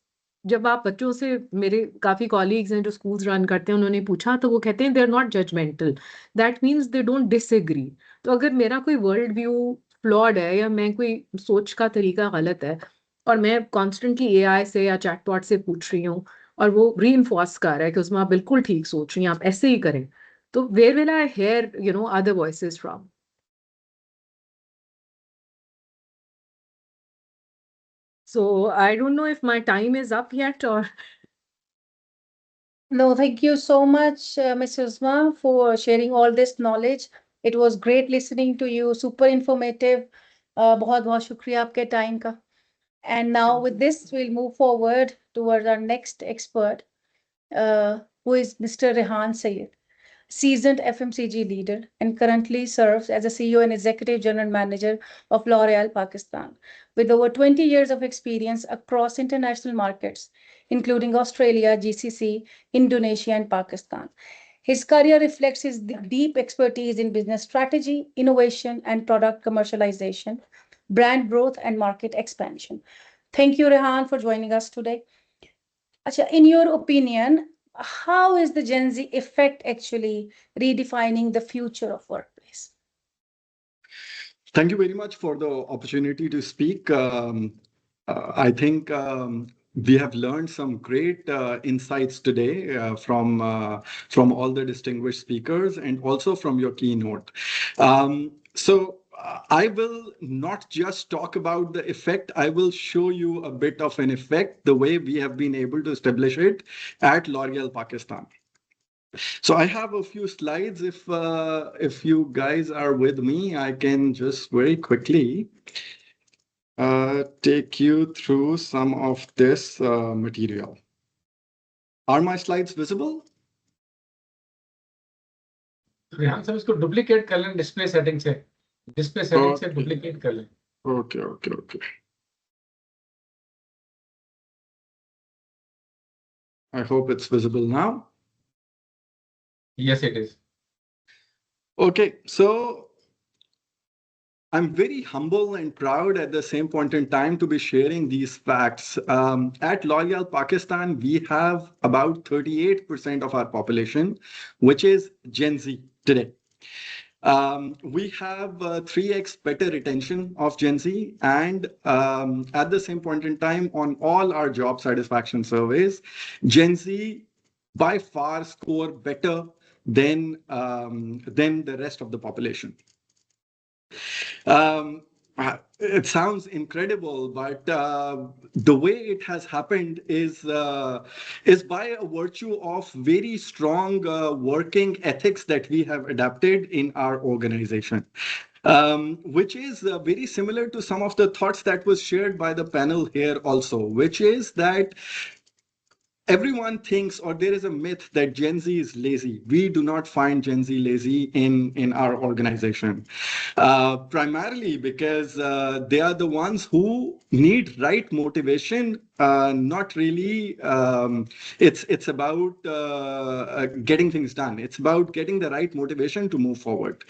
जब आप बच्चों से, मेरे काफ़ी कॉलीग्स हैं जो स्कूल्स रन करते हैं, उन्होंने पूछा तो वो कहते हैं they are not judgemental, that means they don't disagree. तो अगर मेरा कोई वर्ल्ड व्यू फ्लॉड है या मैं कोई सोच का तरीका गलत है और मैं कॉन्स्टेंटली AI से या चैटबॉट से पूछ रही हूँ और वो रीइंफोर्स कर रहा है कि उसमें आप बिल्कुल ठीक सोच रही हैं, आप ऐसे ही करें, तो where will I hear other voices from? So I don't know if my time is up yet or. No, thank you so much, Ms. Uzma, for sharing all this knowledge. It was great listening to you, super informative. बहुत बहुत शुक्रिया आपके time का. And now with this, we'll move forward towards our next expert, who is Mr. Rehan Saeed, seasoned FMCG leader and currently serves as a CEO and Executive General Manager of L'Oréal Pakistan, with over 20 years of experience across international markets, including Australia, GCC, Indonesia, and Pakistan. His career reflects his deep expertise in business strategy, innovation, and product commercialization, brand growth, and market expansion. Thank you, Rehan, for joining us today. Acha, in your opinion, how is the Gen Z effect actually redefining the future of workplace? Thank you very much for the opportunity to speak. I think We have learned some great insights today from all the distinguished speakers and also from your keynote. I will not just talk about the effect, I will show you a bit of an effect, the way we have been able to establish it at L'Oréal Pakistan. So I have a few slides. If you guys are with me, I can just very quickly take you through some of this material. Are my slides visible? Rehan साहब इसको duplicate कर लें display setting से duplicate कर लें. Okay. I hope it's visible now. Yes, it is. Okay, so I'm very humble and proud at the same point in time to be sharing these facts. At L'Oréal Pakistan, we have about 38% of our population, which is Gen Z today. We have 3x better retention of Gen Z, and at the same point in time, on all our job satisfaction surveys, Gen Z by far score better than the rest of the population. It sounds incredible, but the way it has happened is by a virtue of very strong working ethics that we have adapted in our organization. Which is very similar to some of the thoughts that was shared by the panel here also, which is that everyone thinks, or there is a myth that Gen Z is lazy. We do not find Gen Z lazy in our organization, primarily because they are the ones who need right motivation. Not really. It's about getting things done. It's about getting the right motivation to move forward.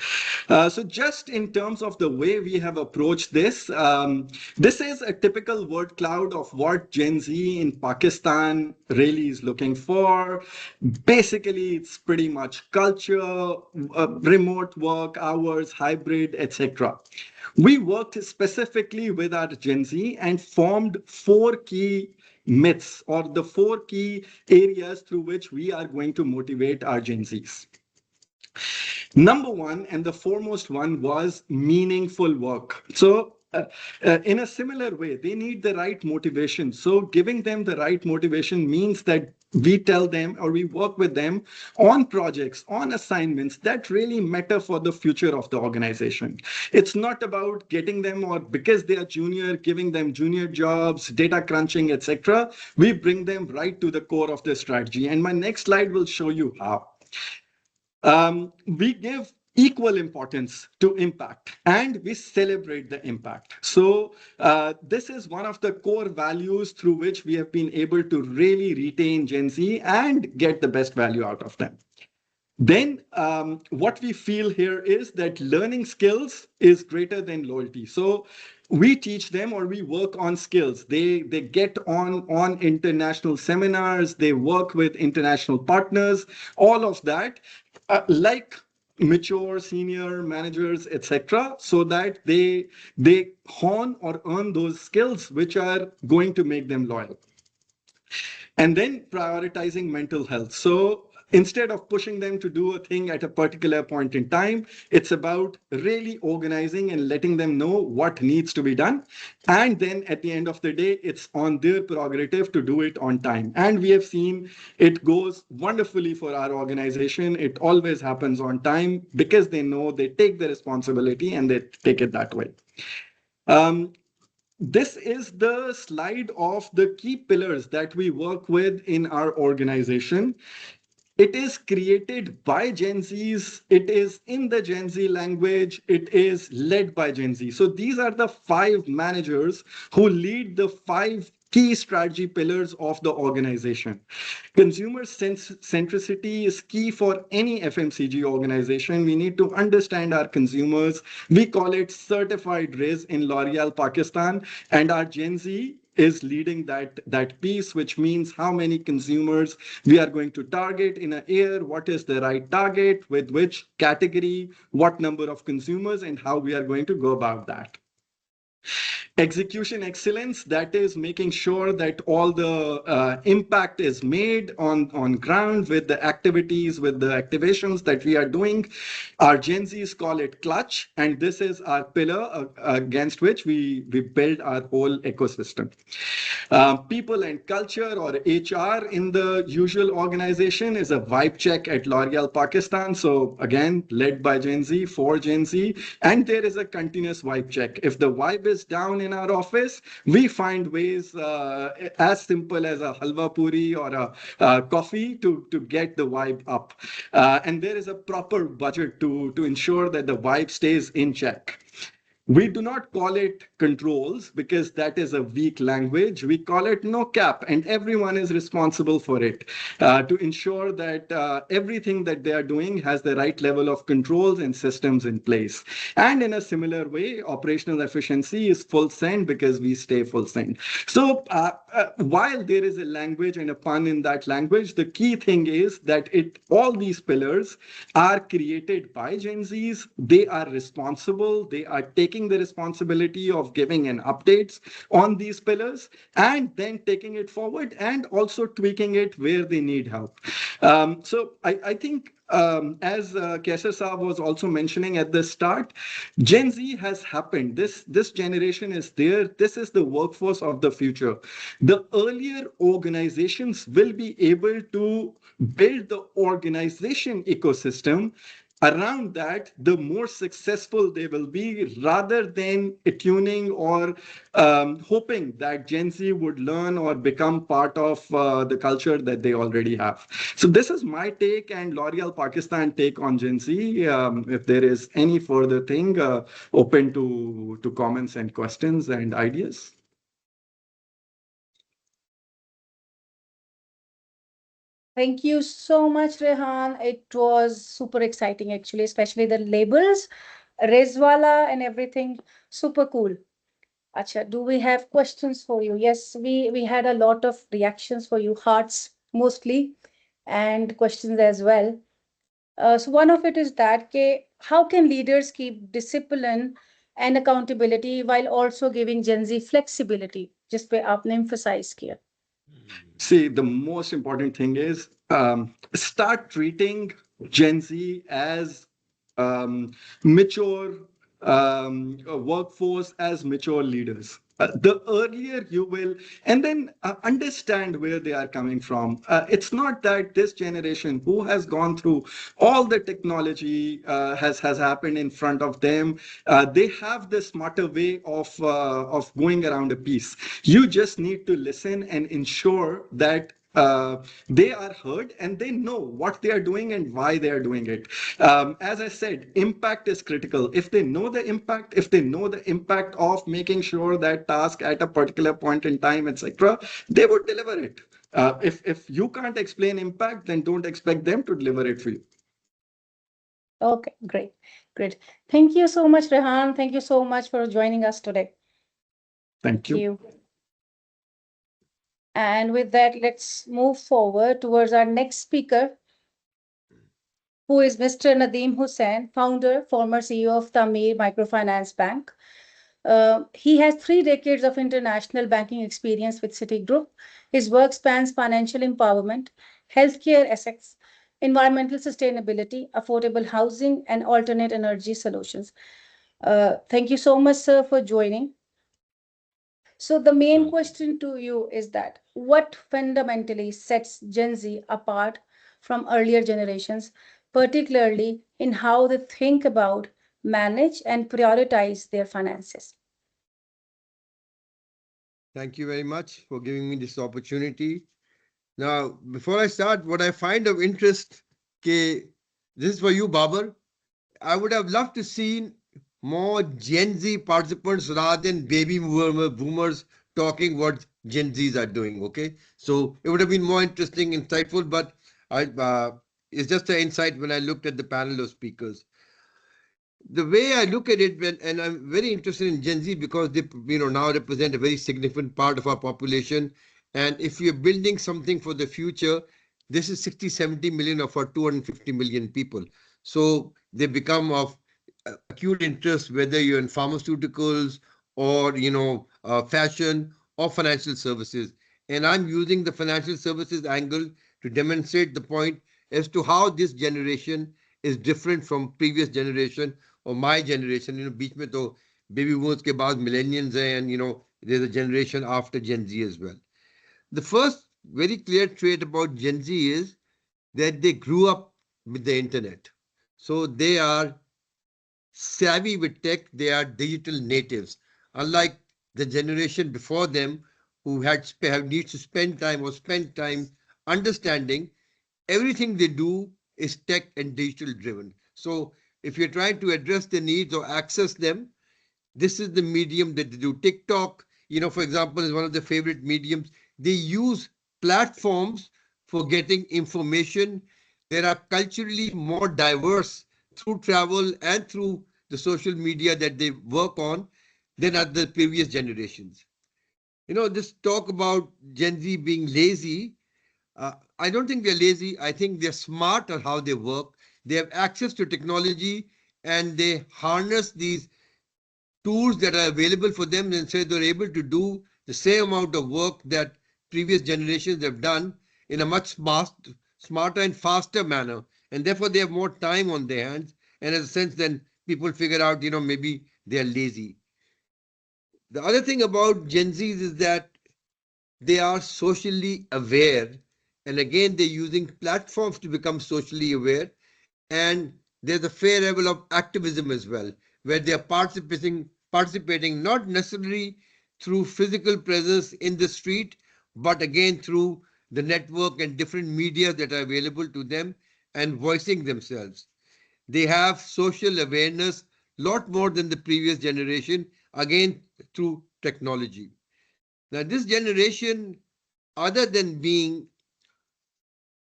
So just in terms of the way we have approached this, this is a typical word cloud of what Gen Z in Pakistan really is looking for. Basically, it's pretty much culture, remote work, hours, hybrid, etc. We worked specifically with our Gen Z and formed 4 key myths, or the 4 key areas through which we are going to motivate our Gen Zs. Number one, and the foremost one, was meaningful work. So in a similar way, they need the right motivation. So giving them the right motivation means that we tell them, or we work with them on projects, on assignments that really matter for the future of the organization. It's not about getting them, or because they are junior, giving them junior jobs, data crunching, etc. We bring them right to the core of the strategy. And my next slide will show you how. We give equal importance to impact, and we celebrate the impact. So this is one of the core values through which we have been able to really retain Gen Z and get the best value out of them. Then what we feel here is that learning skills is greater than loyalty. So we teach them, or we work on skills. They get on international seminars, they work with international partners, all of that, like mature senior managers, etc., so that they hone or earn those skills which are going to make them loyal. And then prioritizing mental health. So instead of pushing them to do a thing at a particular point in time, it's about really organizing and letting them know what needs to be done. And then at the end of the day, it's on their prerogative to do it on time. And we have seen it goes wonderfully for our organization. It always happens on time because they know they take the responsibility and they take it that way. This is the slide of the key pillars that we work with in our organization. It is created by Gen Zs. It is in the Gen Z language. It is led by Gen Z. So these are the 5 managers who lead the 5 key strategy pillars of the organization. Consumer centricity is key for any FMCG organization. We need to understand our consumers. We call it certified RIS in L'Oréal Pakistan, and our Gen Z is leading that piece, which means how many consumers we are going to target in a year, what is the right target, with which category, what number of consumers, and how we are going to go about that. Execution excellence, that is making sure that all the impact is made on ground with the activities, with the activations that we are doing. Our Gen Zs call it clutch, and this is our pillar against which we build our whole ecosystem. People and culture, or HR, in the usual organization is a vibe check at L'Oreal Pakistan. So again, led by Gen Z, for Gen Z, and there is a continuous vibe check. If the vibe is down in our office, we find ways as simple as a halwa puri or a coffee to get the vibe up. And there is a proper budget to ensure that the vibe stays in check. We do not call it controls because that is a weak language. We call it no cap, and everyone is responsible for it to ensure that everything that they are doing has the right level of controls and systems in place. And in a similar way, operational efficiency is full send because we stay full send. So while there is a language and a pun in that language, the key thing is that all these pillars are created by Gen Zs. They are responsible. They are taking the responsibility of giving an updates on these pillars and then taking it forward and also tweaking it where they need help. So I think as Qaiser Saab was also mentioning at the start, Gen Z has happened. This generation is there. This is the workforce of the future. The earlier organizations will be able to build the organization ecosystem around that, the more successful they will be, rather than attuning or hoping that Gen Z would learn or become part of the culture that they already have. So this is my take and L'Oreal Pakistan take on Gen Z. If there is any further thing, open to comments and questions and ideas. Thank you so much, Rehan. It was super exciting, actually, especially the labels, Rezwala and everything. Super cool. Acha, do we have questions for you? Yes, we had a lot of reactions for you, hearts mostly, and questions as well. So one of it is that how can leaders keep discipline and accountability while also giving Gen Z flexibility? Just पे आपने emphasize किया. See, the most important thing is start treating Gen Z as mature workforce, as mature leaders. The earlier you will, and then understand where they are coming from. It's not that this generation who has gone through all the technology has happened in front of them. They have the smarter way of going around a piece. You just need to listen and ensure that they are heard and they know what they are doing and why they are doing it. As I said, impact is critical. If they know the impact, if they know the impact of making sure that task at a particular point in time, etc., they would deliver it. If you can't explain impact, then don't expect them to deliver it for you. Okay, great, great. Thank you so much, Rehan. Thank you so much for joining us today. Thank you. And with that, let's move forward towards our next speaker, who is Mr. Nadeem Hussain, founder, former CEO of Tamir Microfinance Bank. He has 3 decades of international banking experience with Citigroup. His work spans financial empowerment, healthcare assets, environmental sustainability, affordable housing, and alternate energy solutions. Thank you so much, sir, for joining. So the main question to you is that what fundamentally sets Gen Z apart from earlier generations, particularly in how they think about, manage, and prioritize their finances? Thank you very much for giving me this opportunity. Now, before I start, what I find of interest, this is for you, Babar. I would have loved to see more Gen Z participants rather than baby boomers talking what Gen Zs are doing. Okay, so it would have been more interesting, insightful, but it's just an insight when I looked at the panel of speakers. The way I look at it, and I'm very interested in Gen Z because they, now represent a very significant part of our population. And if you're building something for the future, this is 60, 70 million of our 250 million people. So they become of acute interest, whether you're in pharmaceuticals or fashion or financial services. And I'm using the financial services angle to demonstrate the point as to how this generation is different from previous generation or my generation. बीच में तो baby boomers के बाद millennials हैं, and there's a generation after Gen Z as well. The first very clear trait about Gen Z is that they grew up with the internet. So they are savvy with tech, they are digital natives. Unlike the generation before them who have needs to spend time or spend time understanding, everything they do is tech and digital driven. So if you're trying to address their needs or access them, this is the medium that they do. TikTok, for example, is one of the favorite mediums. They use platforms for getting information. They are culturally more diverse through travel and through the social media that they work on than other previous generations. This talk about Gen Z being lazy, I don't think they're lazy. I think they're smart on how they work. They have access to technology and they harness these tools that are available for them, and so they're able to do the same amount of work that previous generations have done in a much smarter and faster manner. And therefore, they have more time on their hands. And in a sense, then people figure out, maybe they're lazy. The other thing about Gen Zs is that they are socially aware. And again, they're using platforms to become socially aware. And there's a fair level of activism as well, where they are participating not necessarily through physical presence in the street, but again through the network and different media that are available to them and voicing themselves. They have social awareness a lot more than the previous generation, again through technology. Now, this generation, other than being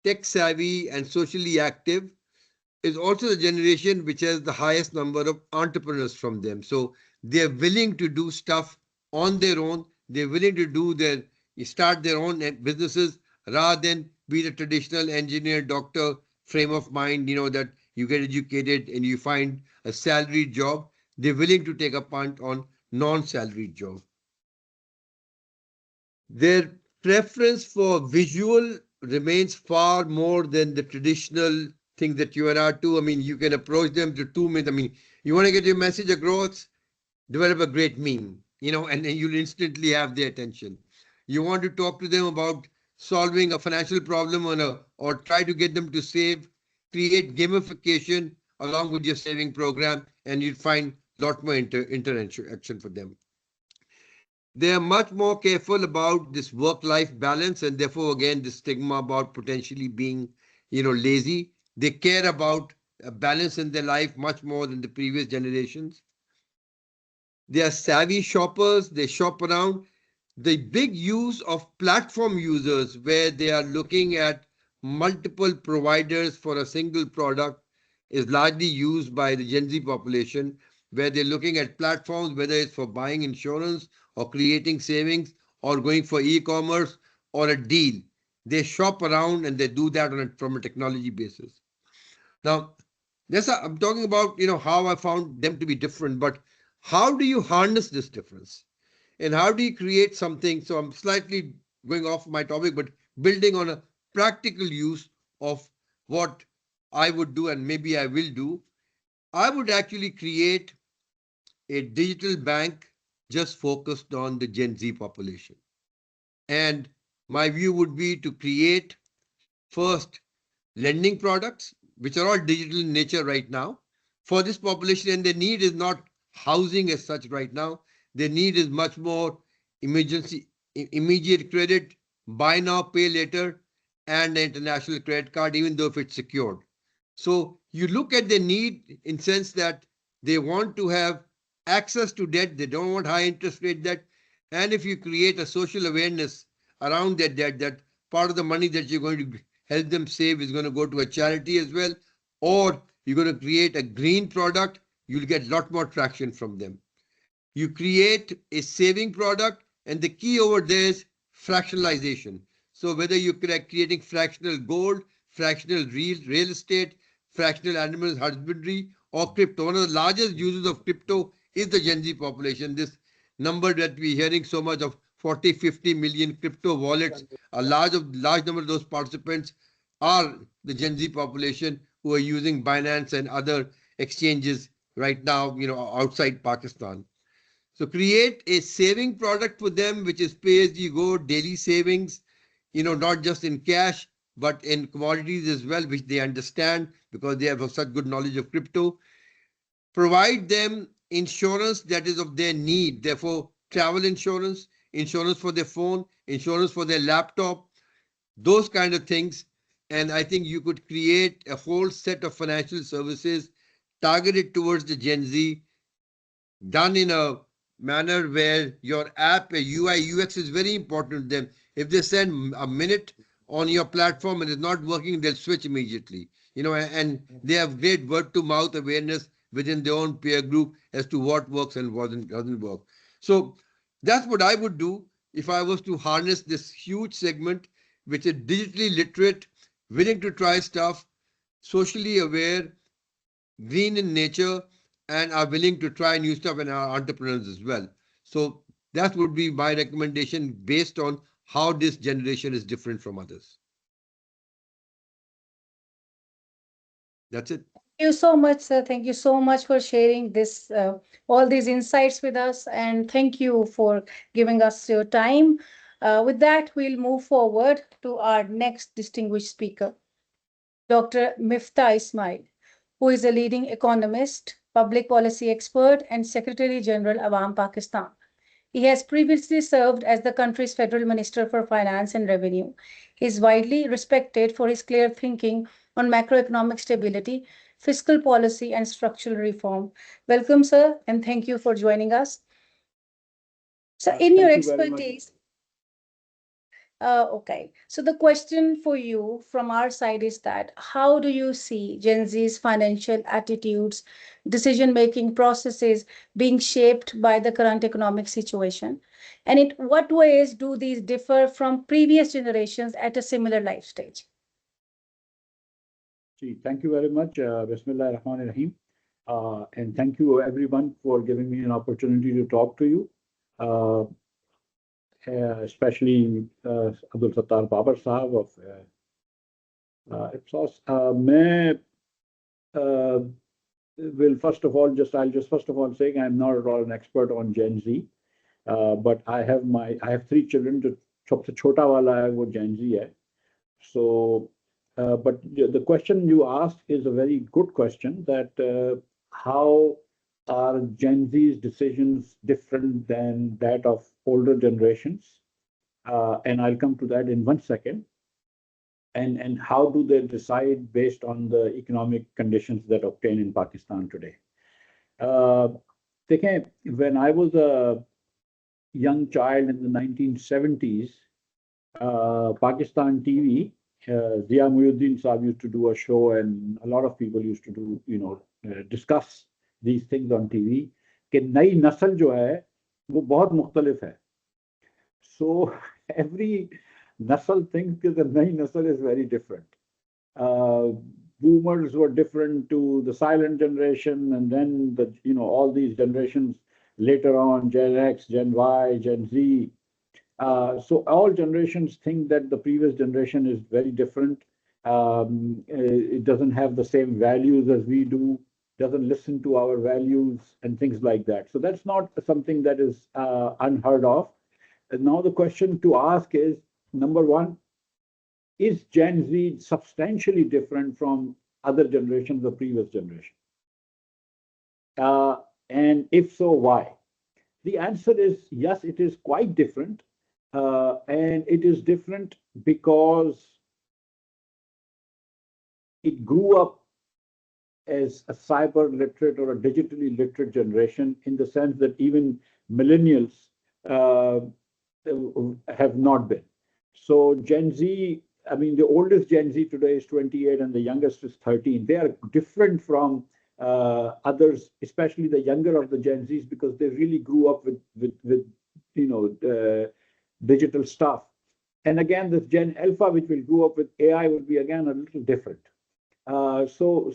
tech savvy and socially active, is also the generation which has the highest number of entrepreneurs from them. So they're willing to do stuff on their own. They're willing to start their own businesses rather than be the traditional engineer, doctor frame of mind, that you get educated and you find a salaried job. They're willing to take a punt on non-salaried job. Their preference for visual remains far more than the traditional thing that you and I do. I mean, you can approach them to 2 minutes. I mean, you want to get your message across, develop a great meme, and then you'll instantly have their attention. You want to talk to them about solving a financial problem or try to get them to save, create gamification along with your saving program, and you'll find a lot more interaction for them. They are much more careful about this work-life balance, and therefore, again, the stigma about potentially being, lazy. They care about a balance in their life much more than the previous generations. They are savvy shoppers. They shop around. The big use of platform users, where they are looking at multiple providers for a single product, is largely used by the Gen Z population, where they're looking at platforms, whether it's for buying insurance or creating savings or going for e-commerce or a deal. They shop around and they do that from a technology basis. Now, I'm talking about how I found them to be different, but how do you harness this difference? And how do you create something? So I'm slightly going off my topic, but building on a practical use of what I would do and maybe I will do. I would actually create a digital bank just focused on the Gen Z population. And my view would be to create first lending products, which are all digital in nature right now, for this population. And their need is not housing as such right now. Their need is much more immediate credit, buy now, pay later, and an international credit card, even though if it's secured. So you look at the need in sense that they want to have access to debt. They don't want high interest rate debt. And if you create a social awareness around that debt, that part of the money that you're going to help them save is going to go to a charity as well, or you're going to create a green product, you'll get a lot more traction from them. You create a saving product, and the key over there is fractionalization. So whether you're creating fractional gold, fractional real estate, fractional animal husbandry, or crypto. One of the largest users of crypto is the Gen Z population. This number that we're hearing so much of 40, 50 million crypto wallets. A large number of those participants are the Gen Z population who are using Binance and other exchanges right now, outside Pakistan. So create a saving product for them, which is pay as you go, daily savings, not just in cash, but in commodities as well, which they understand because they have such good knowledge of crypto. Provide them insurance that is of their need. Therefore, travel insurance, insurance for their phone, insurance for their laptop, those kind of things. And I think you could create a whole set of financial services targeted towards the Gen Z, done in a manner where your app, UI, UX is very important to them. If they send a minute on your platform and it's not working, they'll switch immediately. And they have great word to mouth awareness within their own peer group as to what works and what doesn't work. So that's what I would do if I was to harness this huge segment, which is digitally literate, willing to try stuff, socially aware, green in nature, and are willing to try new stuff, and are entrepreneurs as well. So that would be my recommendation based on how this generation is different from others. That's it. Thank you so much, sir. Thank you so much for sharing this, all these insights with us, and thank you for giving us your time. With that, we'll move forward to our next distinguished speaker, Dr. Miftah Ismail, who is a leading economist, public policy expert, and Secretary General Awam Pakistan. He has previously served as the country's Federal Minister for Finance and Revenue. He is widely respected for his clear thinking on macroeconomic stability, fiscal policy, and structural reform. Welcome, sir, and thank you for joining us. So, in your expertise, okay. So the question for you from our side is that how do you see Gen Z's financial attitudes, decision-making processes being shaped by the current economic situation? And in what ways do these differ from previous generations at a similar life stage? Thank you very much. Bismillah ar-Rahman ar-Rahim. And thank you everyone for giving me an opportunity to talk to you. Especially Abdul Sattar Babar Sahab of Ipsos. Will first of all say I'm not at all an expert on Gen Z, but I have three children. The सबसे छोटा वाला है वो Gen Z है. So, but the question you asked is a very good question. That how are Gen Z's decisions different than that of older generations? And I'll come to that in 1 second. And how do they decide based on the economic conditions that obtain in Pakistan today? When I was a young child in the 1970s, Pakistan TV, Zia Muhyiddin Saab used to do a show, and a lot of people used to do, discuss these things on TV. कि नई नस्ल जो है वो बहुत मुख्तलिफ है. So every nasal thinks that the nai nasal is very different. Boomers were different to the silent generation, and then all these generations later on, Gen X, Gen Y, Gen Z. So all generations think that the previous generation is very different. It doesn't have the same values as we do, doesn't listen to our values and things like that. So that's not something that is unheard of. And now the question to ask is, number one, is Gen Z substantially different from other generations, the previous generation? And if so, why? The answer is yes, it is quite different. And it is different because it grew up as a cyber literate or a digitally literate generation, in the sense that even millennials have not been. So Gen Z, I mean, the oldest Gen Z today is 28 and the youngest is 13. They are different from others, especially the younger of the Gen Zs, because they really grew up with digital stuff. And again, this Gen Alpha, which will grow up with AI, will be again a little different. So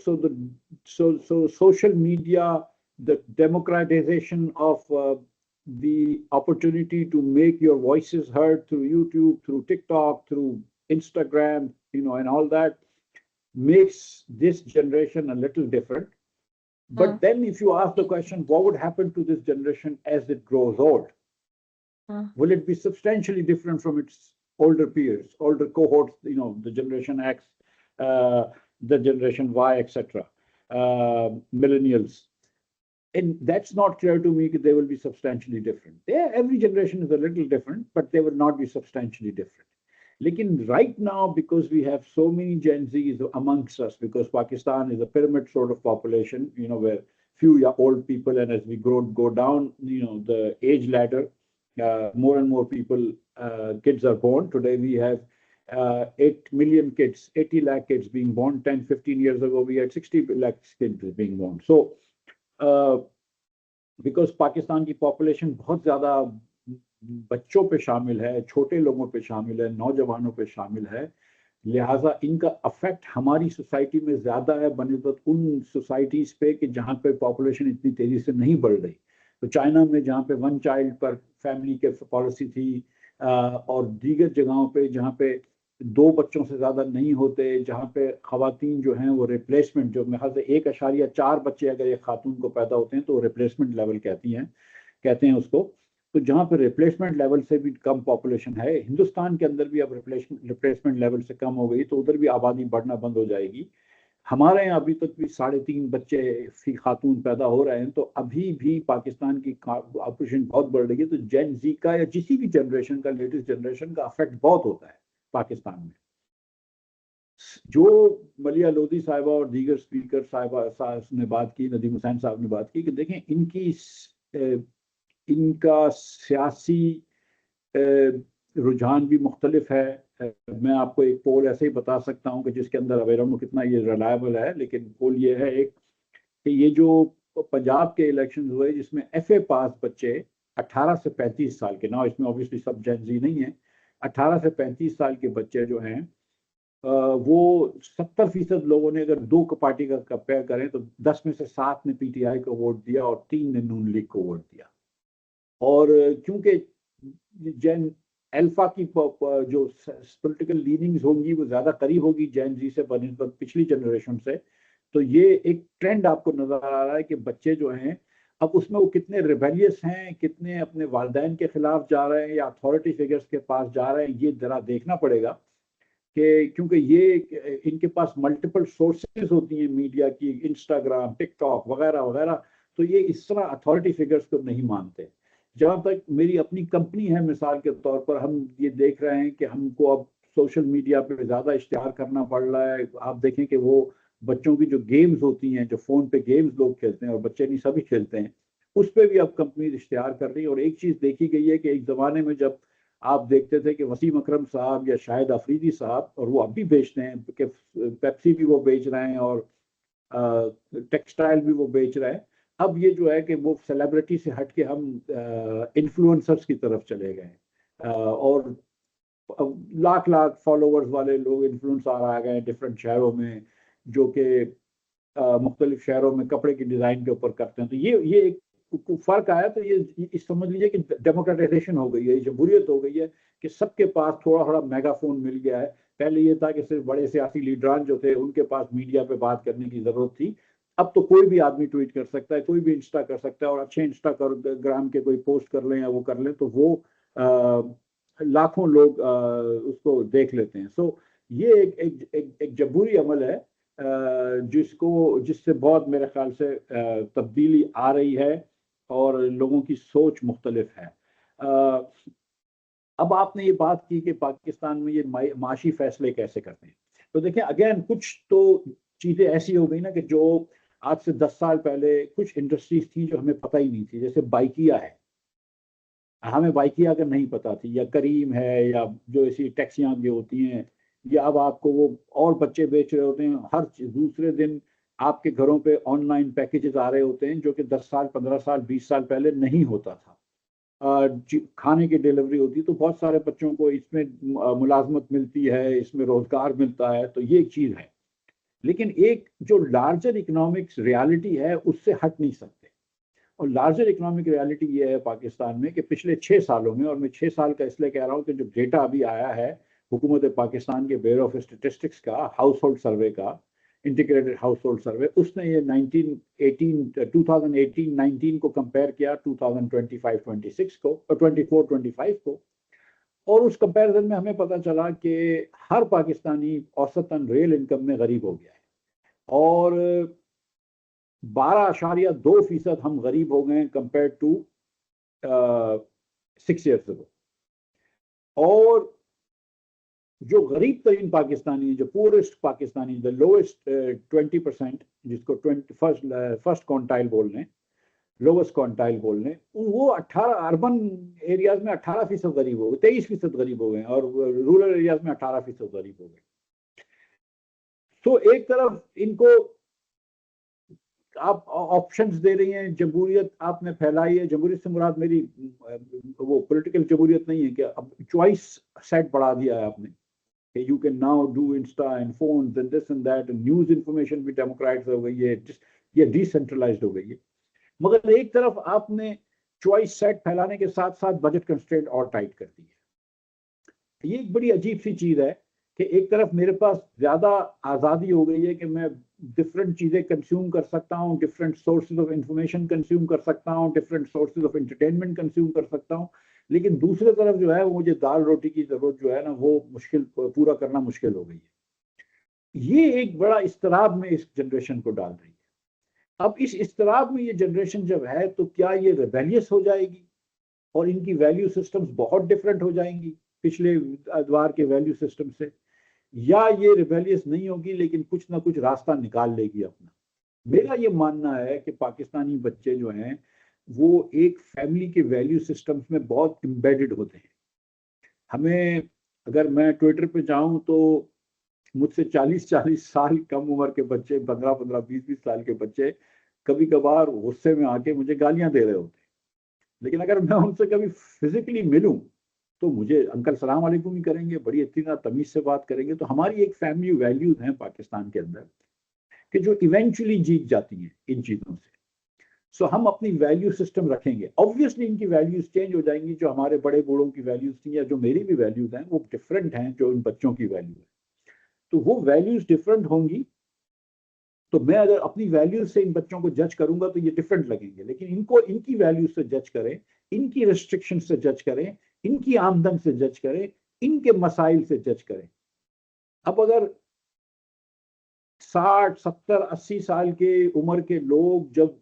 social media, the democratization of the opportunity to make your voices heard through YouTube, through TikTok, through Instagram, and all that makes this generation a little different. But then if you ask the question, what would happen to this generation as it grows old? Will it be substantially different from its older peers, older cohorts, the Generation X, the Generation Y, etc., millennials? And that's not clear to me that they will be substantially different. Every generation is a little different, but they will not be substantially different. Lekin right now, because we have so many Gen Zs amongst us, because Pakistan is a pyramid sort of population, where few old people, and as we go down, the age ladder, more and more people, kids are born. Today we have 8 million kids, 80 lakh kids being born. 10, 15 years ago, we had 60 lakh kids being born. So, because Pakistan की population बहुत ज़्यादा बच्चों पे शामिल है, छोटे लोगों पे शामिल है, नौजवानों पे शामिल है, लिहाजा इनका अफेक्ट हमारी सोसाइटी में ज़्यादा है बनिस्बत उन सोसाइटीज़ पे कि जहाँ पे पॉपुलेशन इतनी तेज़ी से नहीं बढ़ रही. तो चाइना में जहाँ पे 1 चाइल्ड पर फैमिली के पॉलिसी थी, और दीगर जगहों पे जहाँ पे 2 बच्चों से ज़्यादा नहीं होते, जहाँ पे ख़वातीन जो हैं वो रिप्लेसमेंट, जो मेरे ख्याल से 1.4 बच्चे अगर एक खातून को पैदा होते हैं तो रिप्लेसमेंट लेवल कहते हैं उसको. तो जहाँ पे रिप्लेसमेंट लेवल से भी कम पॉपुलेशन है, हिंदुस्तान के अंदर भी अब रिप्लेसमेंट लेवल से कम हो गई, तो उधर भी आबादी बढ़ना बंद हो जाएगी. हमारे यहाँ अभी तक भी 3.5 बच्चे फी खातून पैदा हो रहे हैं, तो अभी भी पाकिस्तान की पॉपुलेशन बहुत बढ़ रही है. तो जेन जी का या किसी भी जनरेशन का, लेटेस्ट जनरेशन का अफेक्ट बहुत होता है पाकिस्तान में. जो मलिया लोधी साहिबा और दीगर स्पीकर साहिबा ने बात की, नदीम हुसैन साहब ने बात की कि देखें इनका सियासी रुझान भी मुख्तलिफ है. मैं आपको एक पोल ऐसे ही बता सकता हूँ कि जिसके अंदर अवेयर कितना ये रिलायबल है, लेकिन पोल ये है एक कि ये जो पंजाब के इलेक्शन हुए जिसमें FA पास बच्चे 18 से 35 साल के, ना इसमें ऑब्वियसली सब जेन जी नहीं है, 18 से 35 साल के बच्चे जो हैं, वो 70% लोगों ने अगर 2 पार्टी का कंपेयर करें तो 10 में से 7 ने PTI को वोट दिया और 3 ने नून लीग को वोट दिया. और क्योंकि जेन अल्फा की जो पॉलिटिकल लीनिंग्स होंगी वो ज़्यादा करीब होगी जेन जी से बनिस्बत पिछली जनरेशन से, तो ये एक ट्रेंड आपको नज़र आ रहा है कि बच्चे जो हैं अब उसमें वो कितने रिबेलियस हैं, कितने अपने वालिदैन के खिलाफ जा रहे हैं या अथॉरिटी फिगर्स के पास जा रहे हैं, ये ज़रा देखना पड़ेगा. कि क्योंकि ये इनके पास मल्टीपल सोर्सेज होती हैं मीडिया की, इंस्टाग्राम, टिकटॉक वगैरह वगैरह, तो ये इस तरह अथॉरिटी फिगर्स को नहीं मानते. जहाँ तक मेरी अपनी कंपनी है, मिसाल के तौर पर हम ये देख रहे हैं कि हमको अब सोशल मीडिया पे ज़्यादा इश्तिहार करना पड़ रहा है. आप देखें कि वो बच्चों की जो गेम्स होती हैं, जो फ़ोन पे गेम्स लोग खेलते हैं, और बच्चे नहीं सभी खेलते हैं, उस पर भी अब कंपनी इश्तिहार कर रही है. और एक चीज़ देखी गई है कि एक ज़माने में जब आप देखते थे कि वसीम अकरम साहब या शाहिद अफरीदी साहब, और वो अब भी बेचते हैं कि पेप्सी भी वो बेच रहे हैं और टेक्सटाइल भी वो बेच रहे हैं, अब ये जो है कि वो सेलिब्रिटी से हट के हम इन्फ्लुएंसर्स की तरफ चले गए, और लाख लाख फॉलोअर्स वाले लोग इन्फ्लुएंसर आ गए डिफरेंट शहरों में, जो कि मुख्तलिफ शहरों में कपड़े की डिज़ाइन के ऊपर करते हैं. तो ये एक फर्क आया. तो ये समझ लीजिए कि डेमोक्रेटाइजेशन हो गई है, जमहूरियत हो गई है कि सबके पास थोड़ा थोड़ा मेगाफोन मिल गया है. पहले ये था कि सिर्फ बड़े सियासी लीडरान जो थे उनके पास मीडिया पे बात करने की जरूरत थी. अब तो कोई भी आदमी ट्वीट कर सकता है, कोई भी इंस्टा कर सकता है, और अच्छे इंस्टाग्राम के कोई पोस्ट कर लें या वो कर लें तो वो लाखों लोग उसको देख लेते हैं. सो ये एक जमहूरी अमल है जिससे बहुत मेरे ख्याल से तब्दीली आ रही है और लोगों की सोच मुख्तलिफ है. अब आपने ये बात की कि पाकिस्तान में ये माशी फैसले कैसे करते हैं. तो देखिए अगेन कुछ तो चीज़ें ऐसी हो गई ना कि जो आज से 10 साल पहले कुछ इंडस्ट्रीज थी जो हमें पता ही नहीं थी. जैसे बाइकिया है, हमें बाइकिया अगर नहीं पता थी, या करीम है, या जो ऐसी टैक्सियाँ भी होती हैं, या अब आपको वो और बच्चे बेच रहे होते हैं. हर दूसरे दिन आपके घरों पे ऑनलाइन पैकेजेस आ रहे होते हैं जो कि 10 साल, 15 साल, 20 साल पहले नहीं होता था. खाने की डिलीवरी होती है, तो बहुत सारे बच्चों को इसमें मुलाजमत मिलती है, इसमें रोजगार मिलता है. तो ये एक चीज़ है. लेकिन एक जो लार्जर इकोनॉमिक्स रियलिटी है उससे हट नहीं सकते. और लार्जर इकोनॉमिक रियलिटी ये है पाकिस्तान में कि पिछले 6 सालों में, और मैं 6 साल का इसलिए कह रहा हूँ कि जो डेटा अभी आया है हुकूमत पाकिस्तान के ब्यूरो ऑफ स्टेटिस्टिक्स का हाउस होल्ड सर्वे का, इंटीग्रेटेड हाउस होल्ड सर्वे, उसने ये 2018-19 को कंपेयर किया 2025-26 को और 24-25 को, और उस कंपैरिजन में हमें पता चला कि हर पाकिस्तानी औसतन रियल इनकम में गरीब हो गया है, और 12.2% हम गरीब हो गए कंपेयर टू 6 years ago। और जो गरीब तरीन पाकिस्तानी, जो पुअरेस्ट पाकिस्तानी, द लोएस्ट 20%, जिसको फर्स्ट क्वांटाइल बोल रहे हैं, लोवेस्ट क्वांटाइल बोल रहे हैं, वो 18 अर्बन एरियाज में 18% गरीब हो गए, 23% गरीब हो गए, और रूरल एरियाज में 18% गरीब हो गए। तो एक तरफ इनको आप ऑप्शंस दे रही हैं, जमहूरियत आपने फैलाई है, जमहूरियत से मुराद मेरी वो पॉलिटिकल जमहूरियत नहीं है कि अब चॉइस सेट बढ़ा दिया है आपने, you can now do Insta and phones and this and that, news information भी डेमोक्रेट्स हो गई है, ये डिसेंट्रलाइज्ड हो गई है। मगर एक तरफ आपने चॉइस सेट फैलाने के साथ साथ बजट कंस्ट्रेंट और टाइट कर दी है। ये एक बड़ी अजीब सी चीज है कि एक तरफ मेरे पास ज्यादा आज़ादी हो गई है कि मैं डिफरेंट चीज़ें कंज्यूम कर सकता हूँ, different sources of information consume कर सकता हूँ, different sources of entertainment consume कर सकता हूँ, लेकिन दूसरे तरफ जो है वो मुझे दाल रोटी की जरूरत जो है ना, वो मुश्किल पूरा करना मुश्किल हो गई है। ये एक बड़ा इस्तराब में इस जनरेशन को डाल रही है। अब इस इस्तराब में ये जनरेशन जब है तो क्या ये रेबेलियस हो जाएगी और इनकी वैल्यू सिस्टम्स बहुत डिफरेंट हो जाएंगी पिछले अदवार के वैल्यू सिस्टम से, या ये रिबेलियस नहीं होगी लेकिन कुछ ना कुछ रास्ता निकाल लेगी अपना। मेरा ये मानना है कि पाकिस्तानी बच्चे जो हैं वो एक फैमिली के वैल्यू सिस्टम्स में बहुत एम्बेडेड होते हैं। हमें, अगर मैं ट्विटर पे जाऊं तो मुझसे 40-40 साल कम उम्र के बच्चे, 15-15, 20-20 साल के बच्चे कभी कभार गुस्से में आके मुझे गालियां दे रहे होते हैं, लेकिन अगर मैं उनसे कभी फिजिकली मिलूं तो मुझे अंकल सलाम वालेकुम ही करेंगे, बड़ी अच्छी तरह तमीज से बात करेंगे। तो हमारी एक फैमिली वैल्यूज हैं पाकिस्तान के अंदर कि जो इवेंचुअली जीत जाती हैं इन चीजों से। सो हम अपनी वैल्यू सिस्टम रखेंगे, ऑब्वियसली इनकी वैल्यूज चेंज हो जाएंगी, जो हमारे बड़े बूढ़ों की वैल्यूज थी या जो मेरी भी वैल्यूज हैं वो डिफरेंट हैं जो इन बच्चों की वैल्यू है, तो वो वैल्यूज डिफरेंट होंगी। तो मैं अगर अपनी वैल्यूज से इन बच्चों को जज करूंगा तो ये डिफरेंट लगेंगे, लेकिन इनको इनकी वैल्यूज से जज करें, इनकी रेस्ट्रिक्शन से जज करें, इनकी आमदन से जज करें, इनके मसाइल से जज करें। अब अगर 60, 70, 80 साल के उम्र के लोग जब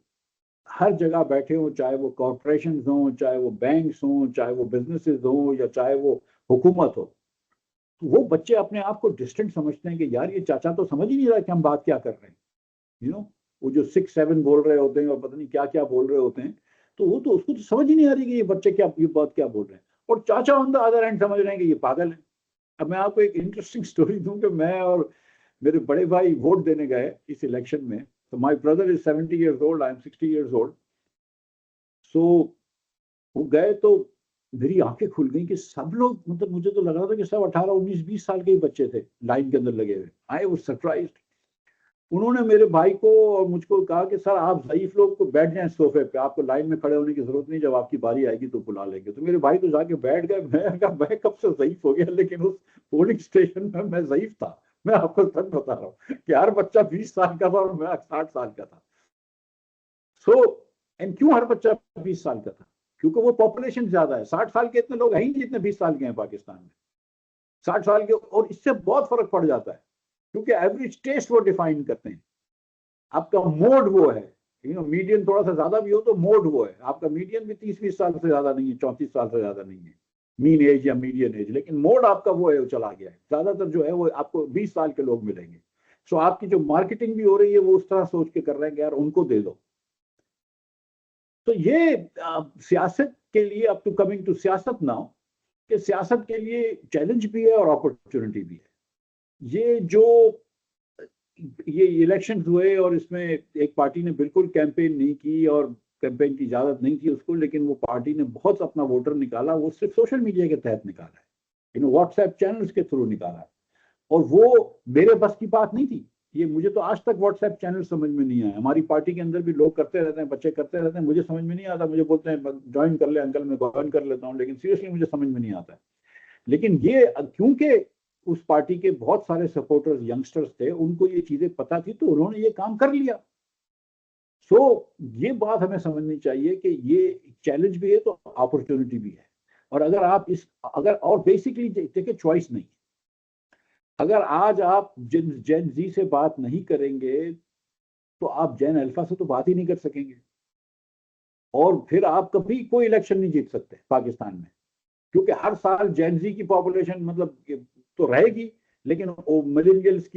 हर जगह बैठे हों, चाहे वो कॉरपोरेशन हों, चाहे वो बैंक्स हों, चाहे वो बिजनेसेस हों, या चाहे वो हुकूमत हो, तो वो बच्चे अपने आप को डिस्टेंट समझते हैं कि यार ये चाचा तो समझ ही नहीं रहा कि हम बात क्या कर रहे हैं। वो जो 6-7 बोल रहे होते हैं और पता नहीं क्या क्या बोल रहे होते हैं, तो वो तो उसको तो समझ ही नहीं आ रही कि ये बच्चे क्या, ये बात क्या बोल रहे हैं, और चाचा ऑन द अदर हैंड समझ रहे हैं कि ये पागल है। अब मैं आपको एक इंटरेस्टिंग स्टोरी दूं कि मैं और मेरे बड़े भाई वोट देने गए इस इलेक्शन में। तो my brother is 70 years old, I am 60 years old। सो वो गए तो मेरी आंखें खुल गई कि सब लोग, मतलब मुझे तो लग रहा था कि सब 18, 19, 20 साल के ही बच्चे थे लाइन के अंदर लगे हुए। I was surprised. उन्होंने मेरे भाई को और मुझको कहा कि सर आप ज़ईफ लोग को बैठ जाएं सोफे पे, आपको लाइन में खड़े होने की जरूरत नहीं, जब आपकी बारी आएगी तो बुला लेंगे। तो मेरे भाई तो जाके बैठ गए। मैं कहा मैं कब से ज़ईफ हो गया, लेकिन उस पोलिंग स्टेशन में मैं ज़ईफ था। मैं आपको सच बता रहा हूँ कि हर बच्चा 20 साल का था और मैं 60 साल का था। एंड क्यों हर बच्चा 20 साल का था? क्योंकि वो पॉपुलेशन ज्यादा है। 60 साल के इतने लोग हैं ही जितने 20 साल के हैं पाकिस्तान में। 60 साल के, और इससे बहुत फर्क पड़ जाता है क्योंकि एवरेज टेस्ट वो डिफाइन करते हैं। आपका मोड वो है, मीडियन थोड़ा सा ज्यादा भी हो तो मोड वो है। आपका मीडियन भी 30-20 साल से ज्यादा नहीं है, 34 साल से ज्यादा नहीं है मीन एज या मीडियन एज, लेकिन मोड आपका वो है, वो चला गया है। ज्यादातर जो है वो आपको 20 साल के लोग मिलेंगे। सो आपकी जो मार्केटिंग भी हो रही है वो उस तरह सोच के कर रहे हैं कि यार उनको दे दो। तो ये सियासत के लिए, अब टू कमिंग टू सियासत नाउ, कि सियासत के लिए चैलेंज भी है और अपॉर्चुनिटी भी है। ये जो ये इलेक्शन हुए और इसमें एक पार्टी ने बिल्कुल कैंपेन नहीं की और कैंपेन की इजाजत नहीं थी उसको, लेकिन वो पार्टी ने बहुत अपना वोटर निकाला। वो सिर्फ सोशल मीडिया के तहत निकाला है, व्हाट्सएप चैनल्स के थ्रू निकाला है। और वो मेरे बस की बात नहीं थी ये मुझे तो आज तक व्हाट्सएप चैनल समझ में नहीं आया। हमारी पार्टी के अंदर भी लोग करते रहते हैं, बच्चे करते रहते हैं, मुझे समझ में नहीं आता। मुझे बोलते हैं ज्वाइन कर ले अंकल, मैं ज्वाइन कर लेता हूँ, लेकिन सीरियसली मुझे समझ में नहीं आता है। लेकिन ये क्योंकि उस पार्टी के बहुत सारे सपोर्टर्स यंगस्टर्स थे, उनको ये चीजें पता थी, तो उन्होंने ये काम कर लिया। ये बात हमें समझनी चाहिए कि ये चैलेंज भी है तो अपॉर्चुनिटी भी है। और अगर आप और बेसिकली देखिए चॉइस नहीं, अगर आज आप जेन जी से बात नहीं करेंगे तो आप जेन अल्फा से तो बात ही नहीं कर सकेंगे, और फिर आप कभी कोई इलेक्शन नहीं जीत सकते पाकिस्तान में, क्योंकि हर साल जेन जी की पॉपुलेशन मतलब तो रहेगी, लेकिन मिलेनियल्स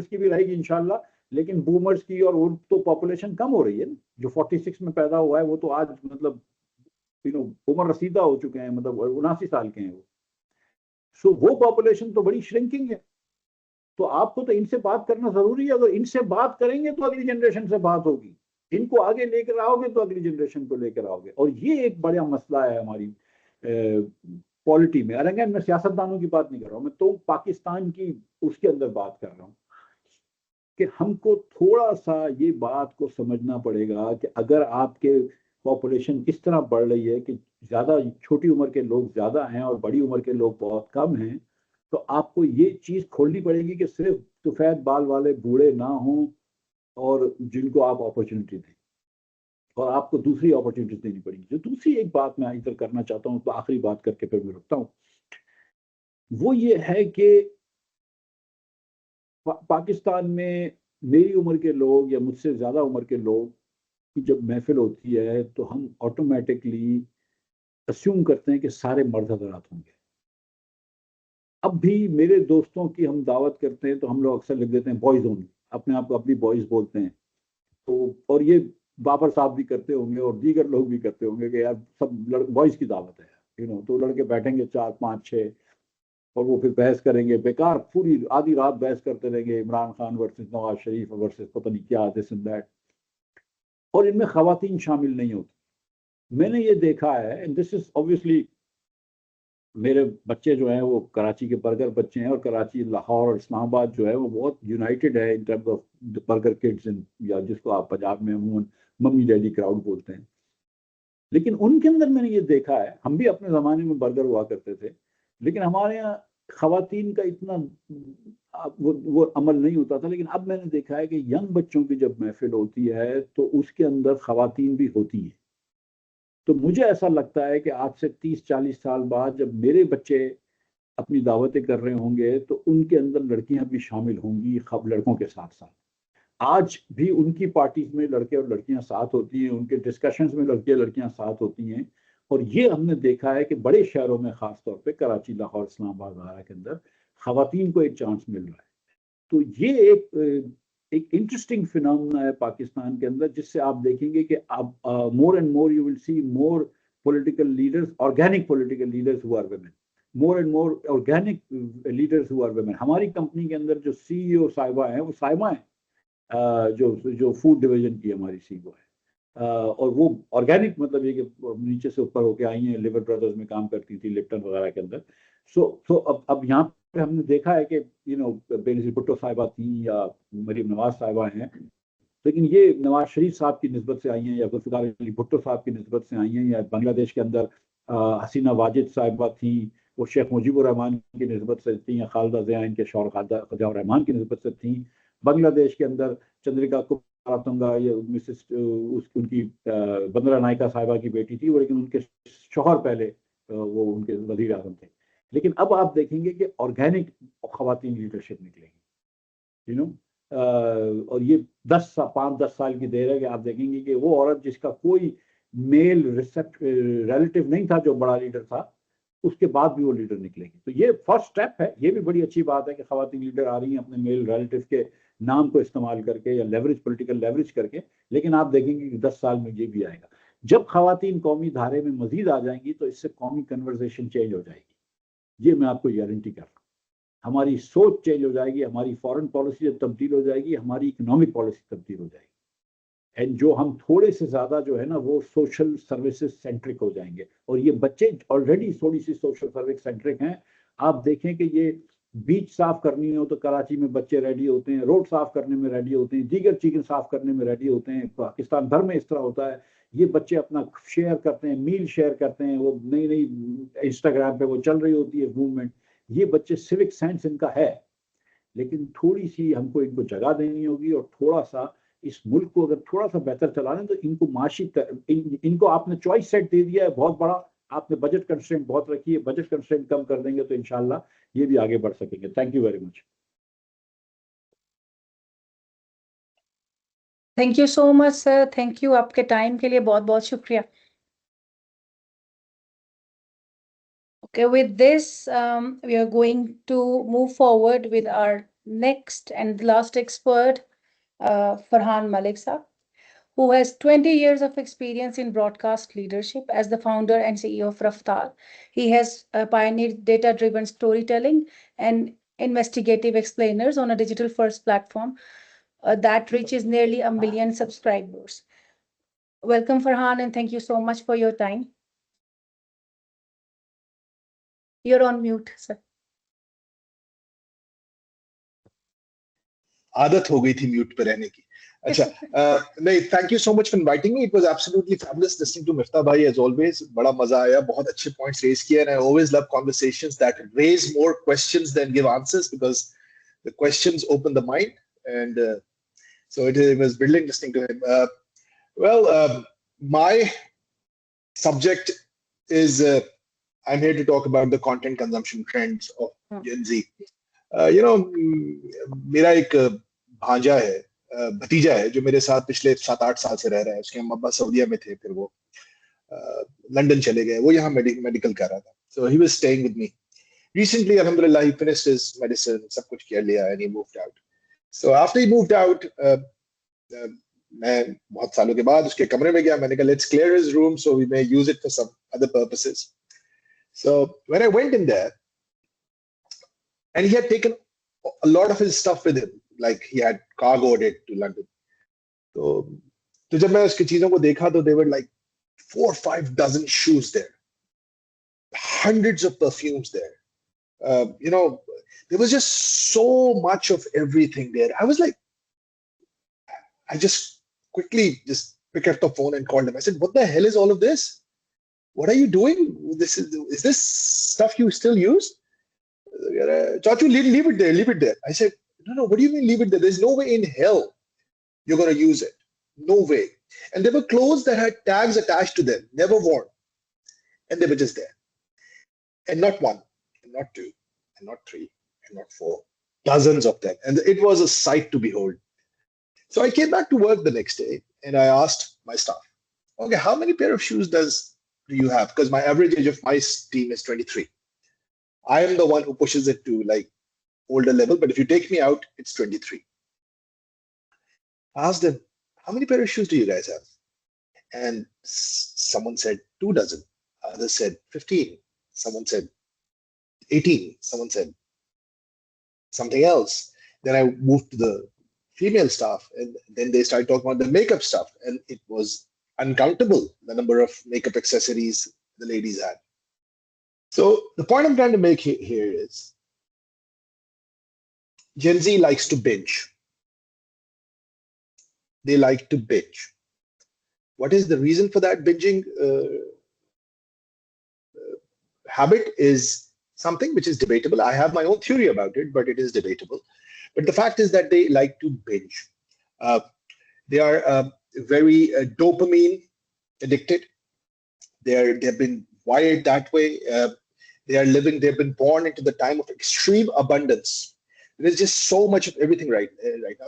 की भी रहेगी इंशाल्लाह, लेकिन बूमर्स की और वो तो पॉपुलेशन कम हो रही है ना। जो 46 में पैदा हुआ है वो तो आज मतलब उम्र रसीदा हो चुके हैं, मतलब 79 साल के हैं वो। वो पॉपुलेशन तो बड़ी श्रिंकिंग है। तो आपको तो इनसे बात करना जरूरी है। अगर इनसे बात करेंगे तो अगली जनरेशन से बात होगी, इनको आगे लेकर आओगे तो अगली जनरेशन को लेकर आओगे। और ये एक बड़ा मसला है हमारी पॉलिटी में। और अगेन मैं सियासतदानों की बात नहीं कर रहा हूँ, मैं तो पाकिस्तान की उसके अंदर बात कर रहा हूँ कि हमको थोड़ा सा ये बात को समझना पड़ेगा कि अगर आपके पॉपुलेशन इस तरह बढ़ रही है कि ज्यादा छोटी उम्र के लोग ज्यादा हैं और बड़ी उम्र के लोग बहुत कम हैं, तो आपको ये चीज खोलनी पड़ेगी कि सिर्फ सफेद बाल वाले बूढ़े ना हों और जिनको आप अपॉर्चुनिटी दें, और आपको दूसरी अपॉर्चुनिटी देनी पड़ेगी। जो दूसरी एक बात मैं इधर करना चाहता हूँ, तो आखिरी बात करके फिर मैं रुकता हूँ, वो ये है कि पाकिस्तान में मेरी उम्र के लोग या मुझसे ज्यादा उम्र के लोग की जब महफिल होती है तो हम ऑटोमेटिकली अस्यूम करते हैं कि सारे मर्द हजरात होंगे। अब भी मेरे दोस्तों की हम दावत करते हैं तो हम लोग अक्सर लिख देते हैं बॉयज ओनली, अपने आप को अपनी बॉयज बोलते हैं। तो और ये बाबर साहब भी करते होंगे और दीगर लोग भी करते होंगे कि यार सब बॉयज की दावत है, तो लड़के बैठेंगे 4 5 6 और वो फिर बहस करेंगे बेकार, पूरी आधी रात बहस करते रहेंगे, इमरान खान वर्सेस नवाज शरीफ वर्सेस पता नहीं क्या, दिस एंड दैट, और इनमें खवातीन शामिल नहीं होती। मैंने ये देखा है, एंड दिस इज ऑब्वियसली, मेरे बच्चे जो हैं वो कराची के बर्गर बच्चे हैं, और कराची, लाहौर और इस्लामाबाद जो है वो बहुत यूनाइटेड है in terms of burger kids, या जिसको आप पंजाब में अमूमन मम्मी डैडी क्राउड बोलते हैं। लेकिन उनके अंदर मैंने ये देखा है, हम भी अपने ज़माने में बर्गर हुआ करते थे, लेकिन हमारे यहाँ खवातीन का इतना वो अमल नहीं होता था। लेकिन अब मैंने देखा है कि यंग बच्चों की जब महफिल होती है तो उसके अंदर खवातीन भी होती हैं। तो मुझे ऐसा लगता है कि आज से 30-40 साल बाद जब मेरे बच्चे अपनी दावतें कर रहे होंगे तो उनके अंदर लड़कियां भी शामिल होंगी लड़कों के साथ साथ। आज भी उनकी पार्टीज में लड़के और लड़कियां साथ होती हैं, उनके डिस्कशंस में लड़के लड़कियां साथ होती हैं। और ये हमने देखा है कि बड़े शहरों में, खास तौर पे कराची, लाहौर, इस्लामाबाद वगैरह के अंदर खवातीन को एक चांस मिल रहा है। तो ये एक इंटरेस्टिंग फिनोमेना है पाकिस्तान के अंदर, जिससे आप देखेंगे कि अब more and more you will see more political leaders, organic political leaders who are women, more and more organic leaders who are women. हमारी कंपनी के अंदर जो सीईओ साहिबा हैं वो साहिबा हैं, जो फूड डिवीजन की हमारी सीईओ है, और वो ऑर्गेनिक मतलब ये कि नीचे से ऊपर होके आई हैं, लिवर ब्रदर्स में काम करती थी, लिप्टन वगैरह के अंदर। सो अब यहाँ पे हमने देखा है कि बेनज़ीर भुट्टो साहिबा थी या मरीम नवाज साहिबा हैं, लेकिन ये नवाज शरीफ साहब की निस्बत से आई हैं, या जुल्फ़िकार अली भुट्टो साहब की निस्बत से आई हैं, या बांग्लादेश के अंदर हसीना वाजिद साहिबा थी, वो शेख मुजीबुर रहमान की निस्बत से थी, या खालिदा ज़िया इनके शौहर ख़ालिदा रहमान की निस्बत से थी। बांग्लादेश के अंदर चंद्रिका कुमारतुंगा, ये मिसेस उनकी बंदरा नायका साहिबा की बेटी थी वो, लेकिन उनके शौहर पहले वो उनके वज़ीर आज़म थे। लेकिन अब आप देखेंगे कि ऑर्गेनिक खवातीन लीडरशिप निकलेगी, और ये 5-10 साल की देर है कि आप देखेंगे कि वो औरत जिसका कोई मेल रिलेटिव नहीं था जो बड़ा लीडर था, उसके बाद भी वो लीडर निकलेगी। तो ये फर्स्ट स्टेप है। ये भी बड़ी अच्छी बात है कि खवातीन लीडर आ रही हैं अपने मेल रिलेटिव के नाम को इस्तेमाल करके या लेवरेज, पॉलिटिकल लेवरेज करके। लेकिन आप देखेंगे कि 10 साल में ये भी आएगा। जब खवातीन कौमी धारे में मजीद आ जाएंगी तो इससे कौमी कन्वर्सेशन चेंज हो जाएगी, ये मैं आपको गारंटी कर रहा हूँ। हमारी सोच चेंज हो जाएगी, हमारी फॉरेन पॉलिसी तब्दील हो जाएगी, हमारी इकोनॉमिक पॉलिसी तब्दील हो जाएगी। एंड जो हम थोड़े से ज्यादा जो है ना वो सोशल सर्विसेज सेंट्रिक हो जाएंगे, और ये बच्चे ऑलरेडी थोड़ी सी सोशल सर्विस सेंट्रिक हैं। आप देखें कि ये बीच साफ करनी हो तो कराची में बच्चे रेडी होते हैं, रोड साफ करने में रेडी होते हैं, दीगर चीजें साफ करने में रेडी होते हैं। पाकिस्तान भर में इस तरह होता है। ये बच्चे अपना शेयर करते हैं, मील शेयर करते हैं, वो नई नई इंस्टाग्राम पे वो चल रही होती है मूवमेंट। ये बच्चे सिविक सेंस इनका है, लेकिन थोड़ी सी हमको इनको जगह देनी होगी और थोड़ा सा इस मुल्क को अगर थोड़ा सा बेहतर चलाना तो इनको माशी इनको आपने चॉइस सेट दे दिया है बहुत बड़ा, आपने बजट कंस्ट्रेंट बहुत रखी है, बजट कंस्ट्रेंट कम कर देंगे तो इंशाल्लाह ये भी आगे बढ़ सकेंगे। Thank you very much. Thank you so much sir, thank you, आपके टाइम के लिए बहुत बहुत शुक्रिया। Okay, with this, we are going to move forward with our next and last expert, Farhan Mallick sir, who has 20 years of experience in broadcast leadership as the founder and CEO of Raftar. He has pioneered data-driven storytelling and investigative explainers on a digital-first platform that reaches nearly 1 million subscribers. Welcome, Farhan, and thank you so much for your time. You're on mute, sir. आदत हो गई थी mute पे रहने की। अच्छा, नहीं, thank you so much for inviting me. It was absolutely fabulous listening to Mifta भाई एज ऑलवेज। बड़ा मजा आया, बहुत अच्छे पॉइंट्स रेज किए and I always love conversations that raise more questions than give answers because the questions open the mind and so it was brilliant listening to him. My subject is I'm here to talk about the content consumption trends of Gen Z. मेरा एक भांजा है, भतीजा है जो मेरे साथ पिछले 7-8 साल से रह रहा है। उसके हम अब्बा सऊदीया में थे, फिर वो लंदन चले गए, वो यहाँ मेडिकल कर रहा था। So he was staying with me. Recently, alhamdulillah, he finished his medicine, सब कुछ कर लिया and he moved out. So after he moved out, मैं बहुत सालों के बाद उसके कमरे में गया। मैंने कहा let's clear his room so we may use it for some other purposes. So when I went in there, and he had taken a lot of his stuff with him, like he had cargoed it to London. तो जब मैं उसकी चीजों को देखा तो there were like 4 or 5 dozen shoes there, hundreds of perfumes there. There was just so much of everything there. I was like, I just quickly just picked up the phone and called him. I said, what the hell is all of this? What are you doing? Is this stuff you still use? Chachu, leave it there, leave it there. I said, no, what do you mean leave it there? There's no way in hell you're going to use it. No way. And there were clothes that had tags attached to them, never worn. And they were just there. And not one, and not two, and not three, and not four. Dozens of them. And it was a sight to behold. So I came back to work the next day and I asked my staff, okay, how many pair of shoes do you have? Because my average age of my team is 23. I am the one who pushes it to like older level, but if you take me out, it's 23. I asked them, how many pair of shoes do you guys have? And someone said 2 dozen. Others said 15. Someone said 18. Someone said something else. Then I moved to the female staff, and then they started talking about the makeup stuff, and it was uncountable the number of makeup accessories the ladies had. So the point I'm trying to make here is Gen Z likes to binge. They like to binge. What is the reason for that binging habit is something which is debatable. I have my own theory about it, but it is debatable. But the fact is that they like to binge. They are very dopamine addicted. They've been wired that way. They've been born into the time of extreme abundance. There's just so much of everything right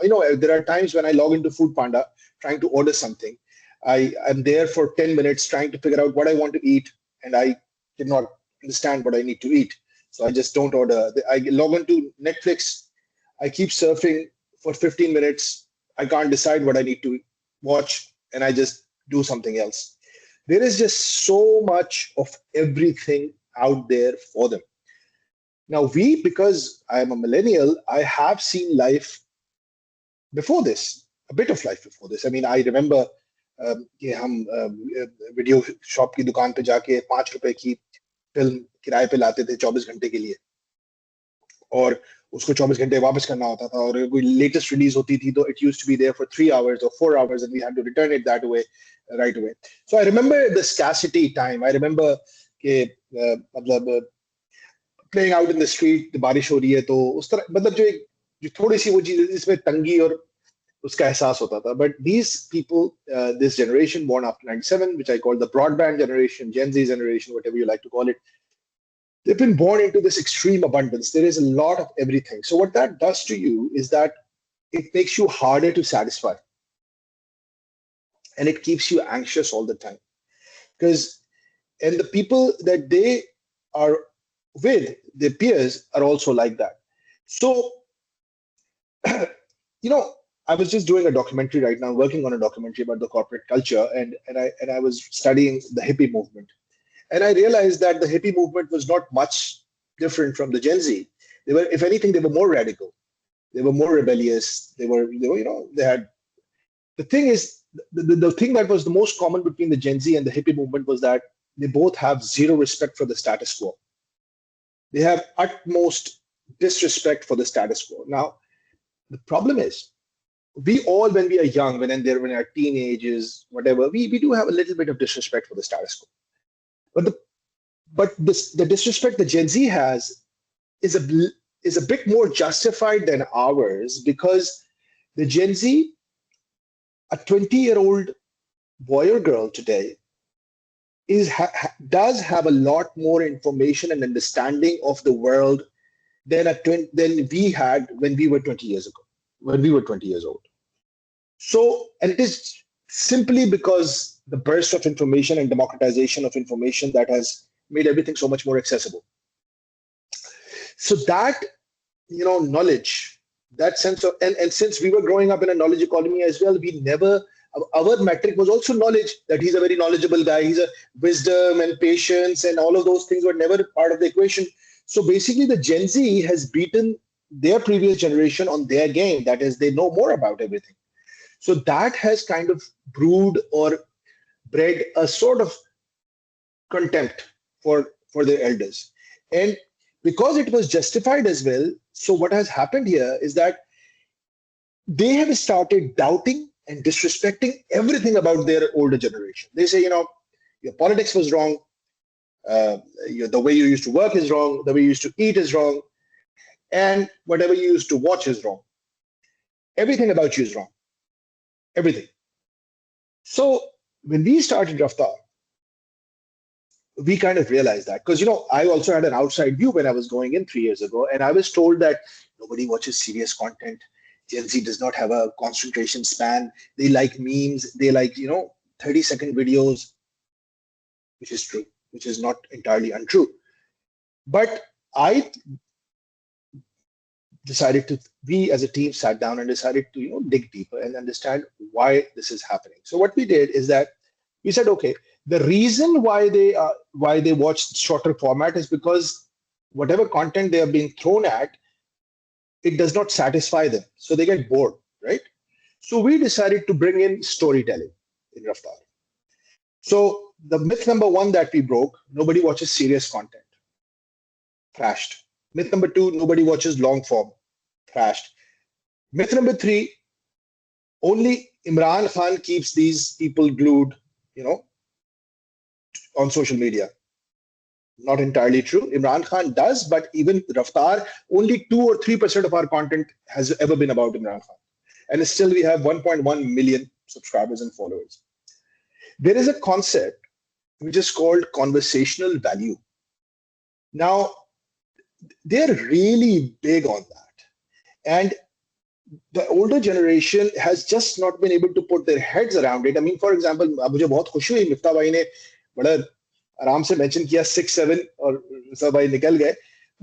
now. There are times when I log into Food Panda trying to order something. I'm there for 10 minutes trying to figure out what I want to eat, and I cannot understand what I need to eat. So I just don't order. I log into Netflix. I keep surfing for 15 minutes. I can't decide what I need to watch, and I just do something else. There is just so much of everything out there for them. Now because I am a millennial, I have seen life before this, a bit of life before this. I mean, I remember कि हम video shop की दुकान पे जाके 5 रुपए की film किराए पे लाते थे 24 घंटे के लिए. और उसको 24 घंटे वापस करना होता था, और कोई लेटेस्ट रिलीज होती थी तो it used to be there for 3 hours or 4 hours and we had to return it that way right away. So I remember the scarcity time. I remember कि मतलब playing out in the street, बारिश हो रही है तो उस तरह मतलब जो थोड़ी सी वो चीज इसमें तंगी और उसका एहसास होता था. But these people, this generation born after 97, which I call the broadband generation, Gen Z generation, whatever you like to call it, they've been born into this extreme abundance. There is a lot of everything. So what that does to you is that it makes you harder to satisfy. And it keeps you anxious all the time. And the people that they are with, their peers, are also like that. So, I was just doing a documentary right now, working on a documentary about the corporate culture, and I was studying the hippie movement. And I realized that the hippie movement was not much different from the Gen Z. They were, if anything, they were more radical. They were more rebellious. They were, they had, the thing is, the thing that was the most common between the Gen Z and the hippie movement was that they both have zero respect for the status quo. They have utmost disrespect for the status quo. Now, the problem is, we all, when we are young, when we are teenagers, whatever, we do have a little bit of disrespect for the status quo. But the disrespect the Gen Z has is a bit more justified than ours, because the Gen Z, a 20-year-old boy or girl today, does have a lot more information and understanding of the world than we had when we were 20 years ago, when we were 20 years old. So, and it is simply because the burst of information and democratization of information that has made everything so much more accessible. So that, knowledge, that sense of, and since we were growing up in a knowledge economy as well, our metric was also knowledge, that he's a very knowledgeable guy, he's a wisdom and patience and all of those things were never part of the equation. So basically the Gen Z has beaten their previous generation on their game, that is, they know more about everything. So that has kind of brewed or bred a sort of contempt for their elders. And because it was justified as well, so what has happened here is that they have started doubting and disrespecting everything about their older generation. They say, your politics was wrong, the way you used to work is wrong, the way you used to eat is wrong, and whatever you used to watch is wrong. Everything about you is wrong. Everything. So when we started Raftar, we kind of realized that, because I also had an outside view when I was going in 3 years ago, and I was told that nobody watches serious content. Gen Z does not have a concentration span. They like memes. They like 30-second videos, which is true, which is not entirely untrue. But we as a team sat down and decided to dig deeper and understand why this is happening. So what we did is that we said, okay, the reason why they watch shorter format is because whatever content they are being thrown at, it does not satisfy them. So they get bored, right? So we decided to bring in storytelling in Raftar. So the myth number one that we broke, nobody watches serious content. Crashed. Myth number two, nobody watches long form. Crashed. Myth number three, only Imran Khan keeps these people glued, on social media. Not entirely true. Imran Khan does, but even Raftar, only 2 or 3% of our content has ever been about Imran Khan. And still we have 1.1 million subscribers and followers. There is a concept which is called conversational value. Now, they're really big on that. And the older generation has just not been able to put their heads around it. I mean, for example, मुझे बहुत खुशी हुई मिफ्ता भाई ने बड़ा आराम से mention किया 6, 7 और सब भाई निकल गए.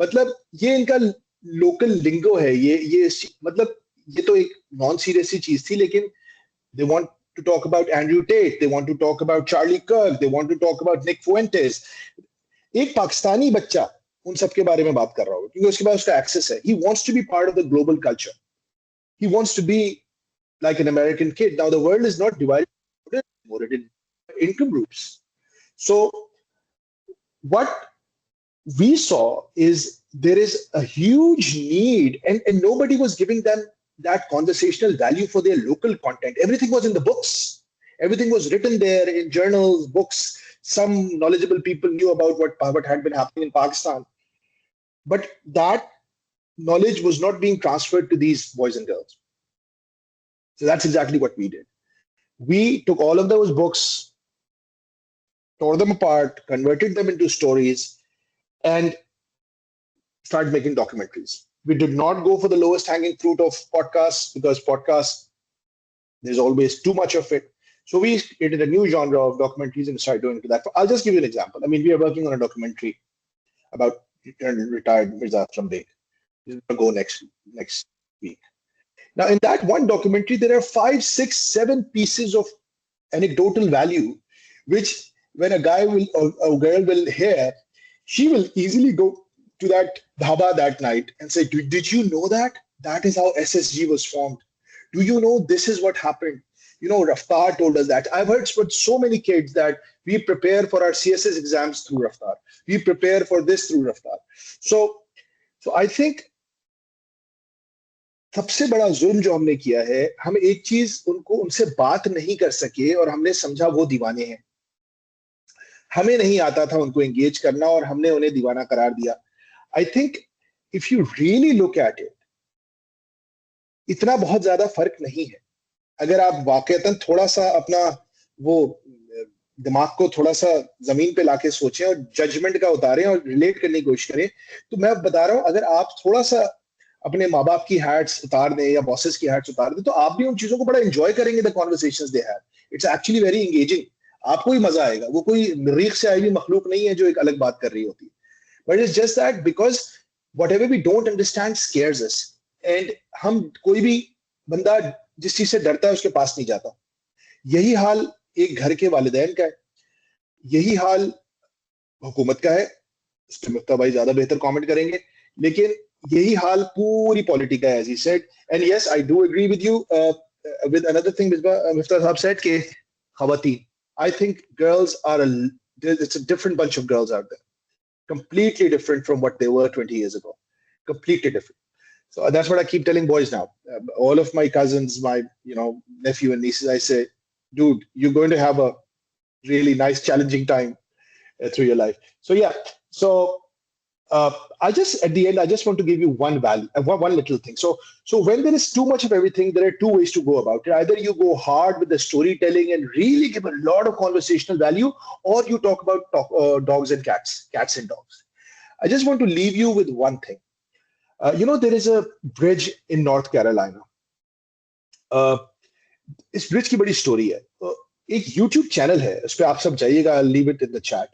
मतलब ये इनका लोकल लिंगो है. ये मतलब ये तो एक नॉन सीरियस सी चीज थी, लेकिन they want to talk about Andrew Tate, they want to talk about Charlie Kirk, they want to talk about Nick Fuentes. एक पाकिस्तानी बच्चा उन सब के बारे में बात कर रहा होगा क्योंकि उसके पास उसका एक्सेस है. He wants to be part of the global culture. He wants to be like an American kid. Now the world is not divided anymore into income groups. So what we saw is there is a huge need, and nobody was giving them that conversational value for their local content. Everything was in the books. Everything was written there in journals, books. Some knowledgeable people knew about what had been happening in Pakistan. But that knowledge was not being transferred to these boys and girls. So that's exactly what we did. We took all of those books, tore them apart, converted them into stories, and started making documentaries. We did not go for the lowest hanging fruit of podcasts, because podcasts, there's always too much of it. So we created a new genre of documentaries and started doing that. I'll just give you an example. I mean, we are working on a documentary about retired Mirza from Beg. This is going to go next week. Now, in that one documentary, there are 5, 6, 7 pieces of anecdotal value, which when a guy will or a girl will hear, she will easily go to that dhaba that night and say, did you know that? That is how SSG was formed. Do you know this is what happened? You know, Raftar told us that. I've heard from so many kids that we prepare for our CSS exams through Raftar. We prepare for this through Raftar. So I think सबसे बड़ा जुर्म जो हमने किया है, हम एक चीज उनसे बात नहीं कर सके और हमने समझा वो दीवाने हैं. हमें नहीं आता था उनको एंगेज करना और हमने उन्हें दीवाना करार दिया. I think if you really look at it, इतना बहुत ज्यादा फर्क नहीं है. अगर आप वाकईतन थोड़ा सा अपना वो दिमाग को थोड़ा सा जमीन पे लाके सोचें और जजमेंट का उतारें और रिलेट करने की कोशिश करें, तो मैं बता रहा हूं, अगर आप थोड़ा सा अपने माँ बाप की हैट्स उतार दें या बॉसेस की हैट्स उतार दें, तो आप भी उन चीजों को बड़ा एंजॉय करेंगे. The conversations they have, it's actually very engaging. आपको ही मजा आएगा. वो कोई मरीख से आई हुई मखलूक नहीं है जो एक अलग बात कर रही होती है. But it's just that because whatever we don't understand scares us, and हम कोई भी बंदा जिस चीज से डरता है उसके पास नहीं जाता. यही हाल एक घर के वालिदैन का है, यही हाल हुकूमत का है. इस पर मिफ्ता भाई ज्यादा बेहतर कमेंट करेंगे, लेकिन यही हाल पूरी पॉलिटी का है, as he said. And yes, I do agree with you with another thing Miftah Sahab said कि खवातीन, I think girls are it's a different bunch of girls out there, completely different from what they were 20 years ago, completely different. So that's what I keep telling boys now. All of my cousins, my nephew and nieces, I say, dude, you're going to have a really nice, challenging time through your life. So yeah, so at the end, I just want to give you one value, one little thing. So when there is too much of everything, there are two ways to go about it. Either you go hard with the storytelling and really give a lot of conversational value, or you talk about dogs and cats and dogs. I just want to leave you with one thing. There is a bridge in North Carolina. इस bridge की बड़ी story है. एक YouTube channel है, उस पर आप सब जाइएगा. I'll leave it in the chat.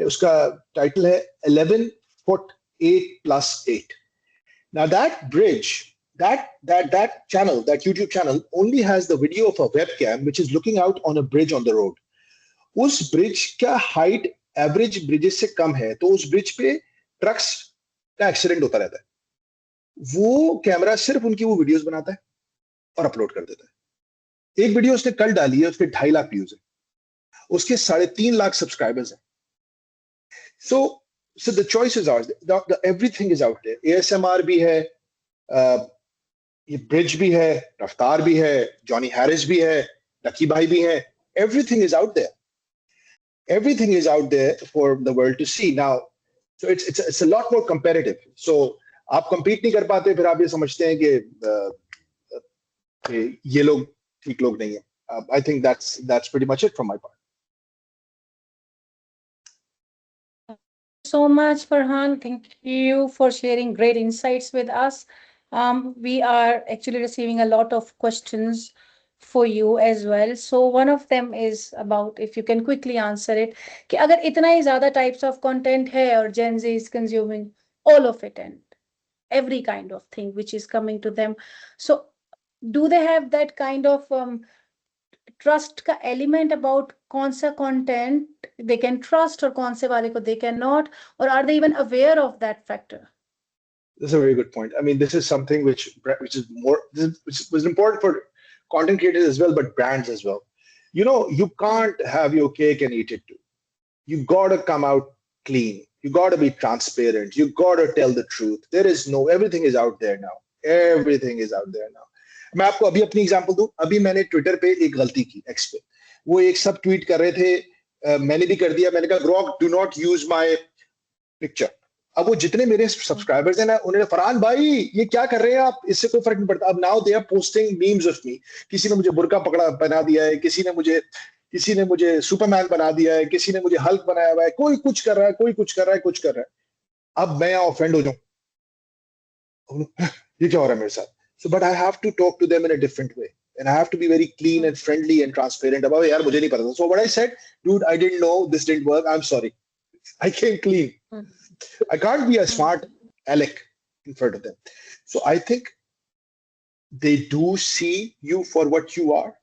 उसका टाइटल है 11 foot 8+8. Now that bridge, that channel, that YouTube channel only has the video of a webcam which is looking out on a bridge on the road. उस bridge का height average bridges से कम है, तो उस bridge पे trucks का accident होता रहता है. वो कैमरा सिर्फ उनकी वो वीडियोस बनाता है और अपलोड कर देता है. एक वीडियो उसने कल डाली है, उसके 2.5 लाख व्यूज है, उसके 3.5 लाख सब्सक्राइबर्स हैं. So the choice is ours. Everything is out there. ASMR भी है, ये ब्रिज भी है, रफ्तार भी है, जॉनी हैरिस भी है, लकी भाई भी है. Everything is out there. Everything is out there for the world to see. Now, so it's a lot more competitive. So आप compete नहीं कर पाते, फिर आप ये समझते हैं कि ये लोग ठीक लोग नहीं है. I think that's pretty much it from my part. So much, Farhan. Thank you for sharing great insights with us. We are actually receiving a lot of questions for you as well. So one of them is about, if you can quickly answer it, कि अगर इतना ही ज़्यादा types of content है और Gen Z is consuming all of it and every kind of thing which is coming to them, so do they have that kind of trust का element about कौन सा content they can trust और कौन से वाले को they cannot, or are they even aware of that factor? That's a very good point. I mean, this is something which was important for content creators as well, but brands as well. You can't have your cake and eat it too. You gotta come out clean. You got to be transparent. You got to tell the truth. There is no, everything is out there now. Everything is out there now. मैं आपको अभी अपनी example दूं. अभी मैंने Twitter पे एक गलती की एक्स पे. वो एक सब ट्वीट कर रहे थे, मैंने भी कर दिया. मैंने कहा Grok do not use my picture. अब वो जितने मेरे सब्सक्राइबर्स हैं ना, उन्होंने फरहान भाई ये क्या कर रहे हैं आप, इससे कोई फर्क नहीं पड़ता. अब now they are posting memes of me. किसी ने मुझे बुर्का पकड़ा बना दिया है, किसी ने मुझे सुपरमैन बना दिया है, किसी ने मुझे हल्क बनाया हुआ है. कोई कुछ कर रहा है, कोई कुछ कर रहा है, कुछ कर रहा है. अब मैं ऑफेंड हो जाऊं, ये क्या हो रहा है मेरे साथ. So, but I have to talk to them in a different way. And I have to be very clean and friendly and transparent about, yaar, mujhe nahi pata. So what I said, dude, I didn't know, this didn't work. I'm sorry. I came clean. I can't be a smart aleck in front of them. So I think they do see you for what you are.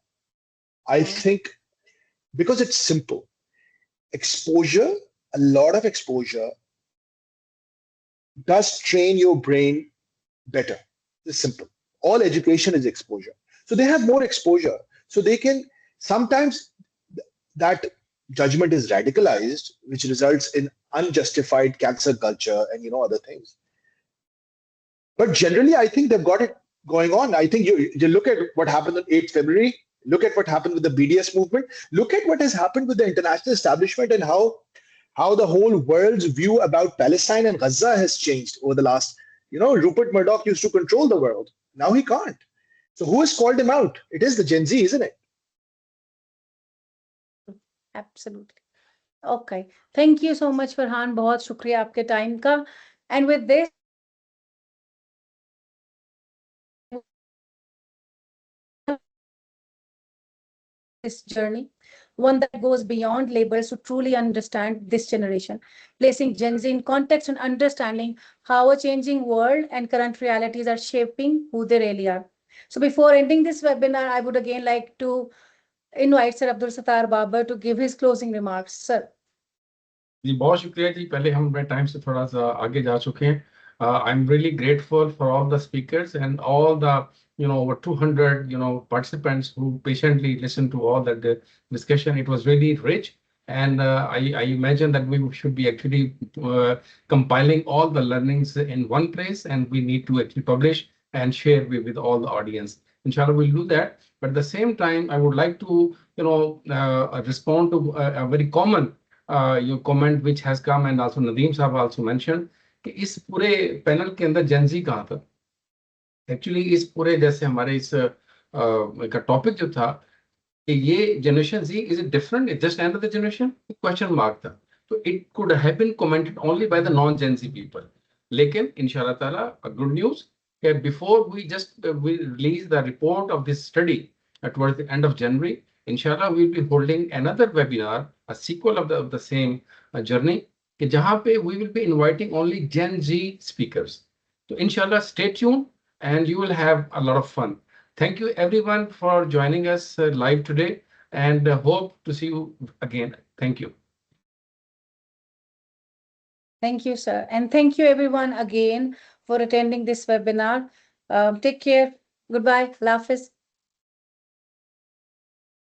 I think because it's simple. Exposure, a lot of exposure does train your brain better. It's simple. All education is exposure. So they have more exposure. So they can, sometimes that judgment is radicalized, which results in unjustified cancel culture and, other things. But generally, I think they've got it going on. I think you look at what happened on 8th February, look at what happened with the BDS movement, look at what has happened with the international establishment and how the whole world's view about Palestine and Gaza has changed over the last, Rupert Murdoch used to control the world. Now he can't. So who has called him out? It is the Gen Z, isn't it? Absolutely. Okay. Thank you so much, Farhan. बहुत शुक्रिया आपके time का. And with this, this journey, one that goes beyond labels to truly understand this generation, placing Gen Z in context and understanding how a changing world and current realities are shaping who they really are. So before ending this webinar, I would again like to invite Sir Abdul Sattar Babar to give his closing remarks. Sir. जी बहुत शुक्रिया जी. पहले हम अपने time से थोड़ा सा आगे जा चुके हैं. I'm really grateful for all the speakers and all the over 200 participants who patiently listened to all that discussion. It was really rich, and I imagine that we should be actually compiling all the learnings in one place, and we need to actually publish and share with all the audience. Inshallah, we'll do that. But at the same time, I would like to respond to a very common your comment which has come, and also Nadeem sahab also mentioned कि इस पूरे panel के अंदर Gen Z कहाँ था. Actually इस पूरे जैसे हमारे इस का टॉपिक जो था कि ये generation Z is it different, it's just another generation, question mark था. तो it could have been commented only by the non Gen Z people. लेकिन इंशाल्लाह ताला a good news that before we release the report of this study towards the end of January, inshallah we'll be holding another webinar, a sequel of the same journey, कि जहाँ पे we will be inviting only Gen Z speakers. So inshallah stay tuned and you will have a lot of fun. Thank you everyone for joining us live today, and hope to see you again. Thank you. Thank you, sir. And thank you everyone again for attending this webinar. Take care. Goodbye. Allah Hafiz.